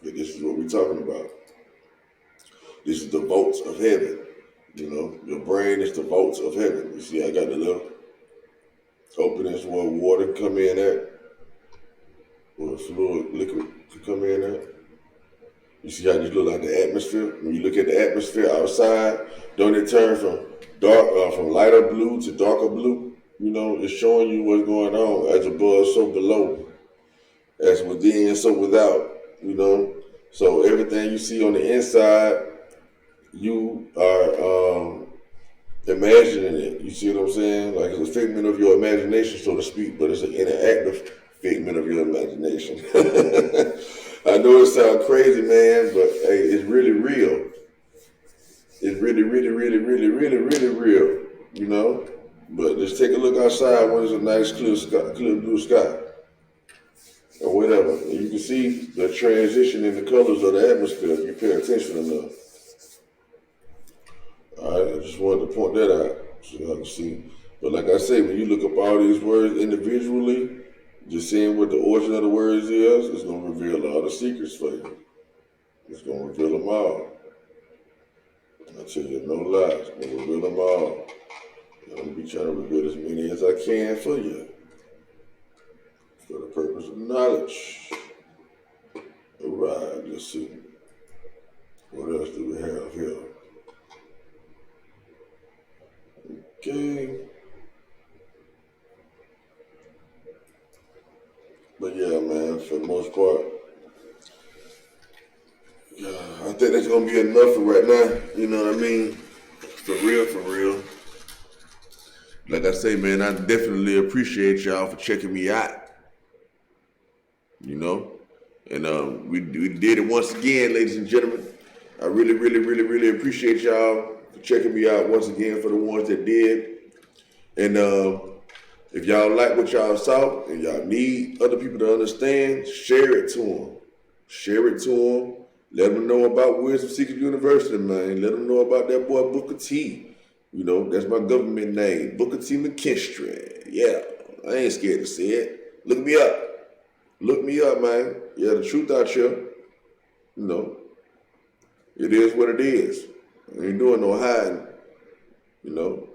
that this is what we're talking about. This is the vaults of heaven. You know, your brain is the vaults of heaven. You see, I got the little openings where water can come in at, where fluid, liquid can come in at. You see how this look like the atmosphere? When you look at the atmosphere outside, don't it turn from lighter blue to darker blue? You know, it's showing you what's going on. As above, so below. As within, so without. You know, so everything you see on the inside, you are imagining it. You see what I'm saying? Like it's a figment of your imagination, so to speak, but it's an interactive figment of your imagination. I know it sounds crazy, man, but hey, it's really real. It's really, really, really, really, really, really real. You know? But just take a look outside when it's a nice clear blue sky. Or whatever. And you can see the transition in the colors of the atmosphere if you pay attention enough. Alright, I just wanted to point that out so y'all can see. But like I say, when you look up all these words individually, just seeing what the origin of the words is, it's going to reveal all the secrets for you. It's gonna reveal them all. I tell you no lies. I'm gonna reveal them all. And I'm gonna be trying to reveal as many as I can for you, for the purpose of knowledge. All right, let's see. What else do we have here? Okay. But yeah, man, for the most part, yeah, I think that's gonna be enough for right now. You know what I mean? For real, for real. Like I say, man, I definitely appreciate y'all for checking me out. You know, and we did it once again, ladies and gentlemen. I really, really, really, really appreciate y'all for checking me out once again. For the ones that did, and if y'all like what y'all saw and y'all need other people to understand, share it to them. Share it to them. Let them know about Wisdom Seekers University, man. Let them know about that boy Booker T. You know, that's my government name, Booker T. McKinstry. Yeah, I ain't scared to say it. Look me up. Look me up, man. Yeah, the truth out here. You know, it is what it is. I ain't doing no hiding. You know,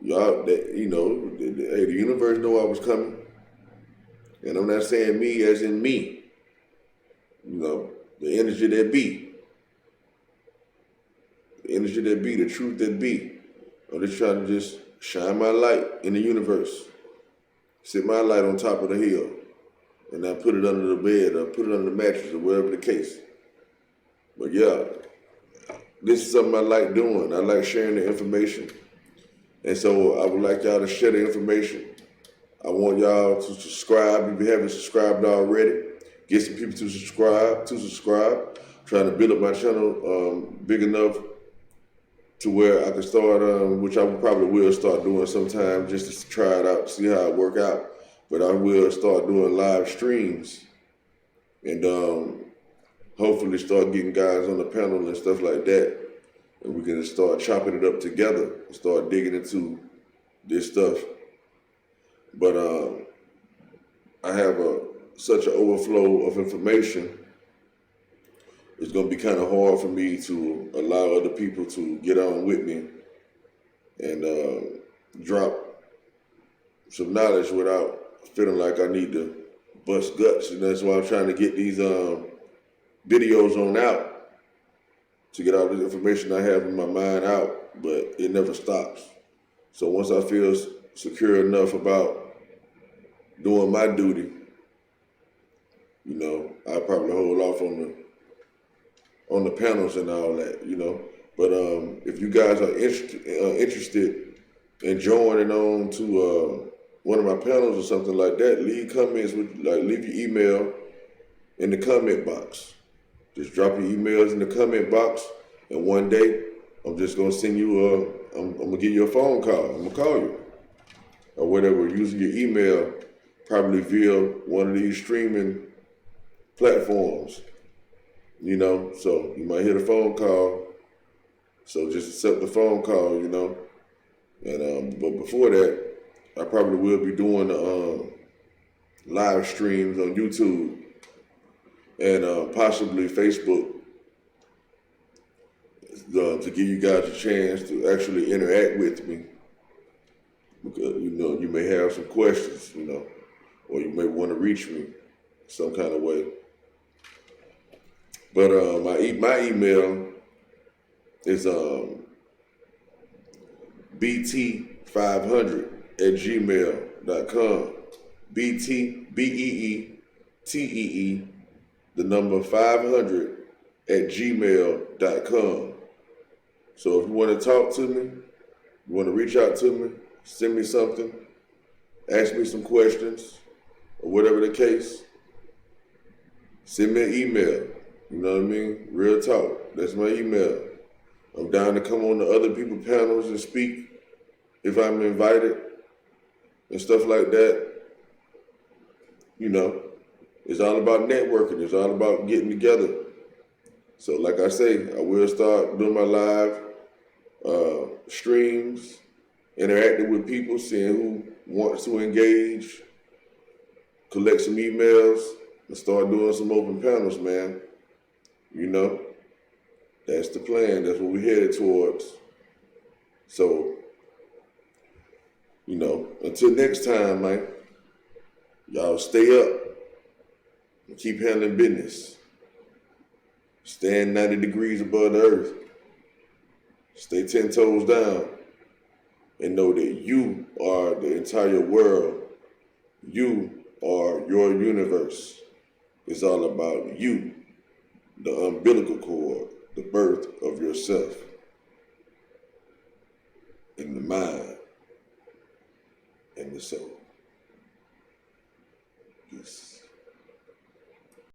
y'all, you know, hey, the universe know I was coming. And I'm not saying me as in me. You know, the energy that be. The energy that be, the truth that be. I'm just trying to just shine my light in the universe. Sit my light on top of the hill. And I put it under the bed or put it under the mattress or whatever the case. But yeah, this is something I like doing. I like sharing the information. And so I would like y'all to share the information. I want y'all to subscribe if you haven't subscribed already. Get some people to subscribe. Trying to build up my channel big enough to where I can start, which I probably will start doing sometime just to try it out, see how it work out. But I will start doing live streams and hopefully start getting guys on the panel and stuff like that. And we can start chopping it up together and start digging into this stuff. But I have such an overflow of information. It's going to be kind of hard for me to allow other people to get on with me and drop some knowledge without feeling like I need to bust guts. And that's why I'm trying to get these videos on out, to get all the information I have in my mind out, but it never stops. So once I feel secure enough about doing my duty, you know, I'll probably hold off on the panels and all that, you know. But if you guys are interested in joining on to one of my panels or something like that, leave comments leave your email in the comment box. Just drop your emails in the comment box, and one day I'm just gonna send you I'm gonna give you a phone call. I'm gonna call you or whatever, using your email, probably via one of these streaming platforms. You know, so you might hit a phone call. So just accept the phone call, you know. And but before that, I probably will be doing live streams on YouTube and possibly Facebook to give you guys a chance to actually interact with me. Because, you know, you may have some questions, you know, or you may want to reach me some kind of way. But my email is bt500@gmail.com. BEETEE, the number 500@gmail.com. So if you want to talk to me, you want to reach out to me, send me something, ask me some questions, or whatever the case, send me an email. You know what I mean? Real talk. That's my email. I'm down to come on to other people's panels and speak if I'm invited and stuff like that. You know, it's all about networking. It's all about getting together. So like I say, I will start doing my live streams, interacting with people, seeing who wants to engage, collect some emails, and start doing some open panels, man. You know, that's the plan. That's what we're headed towards. So, until next time, man, y'all stay up and keep handling business. Stand 90 degrees above the earth. Stay 10 toes down. And know that you are the entire world. You are your universe. It's all about you, the umbilical cord, the birth of yourself in the mind and the soul.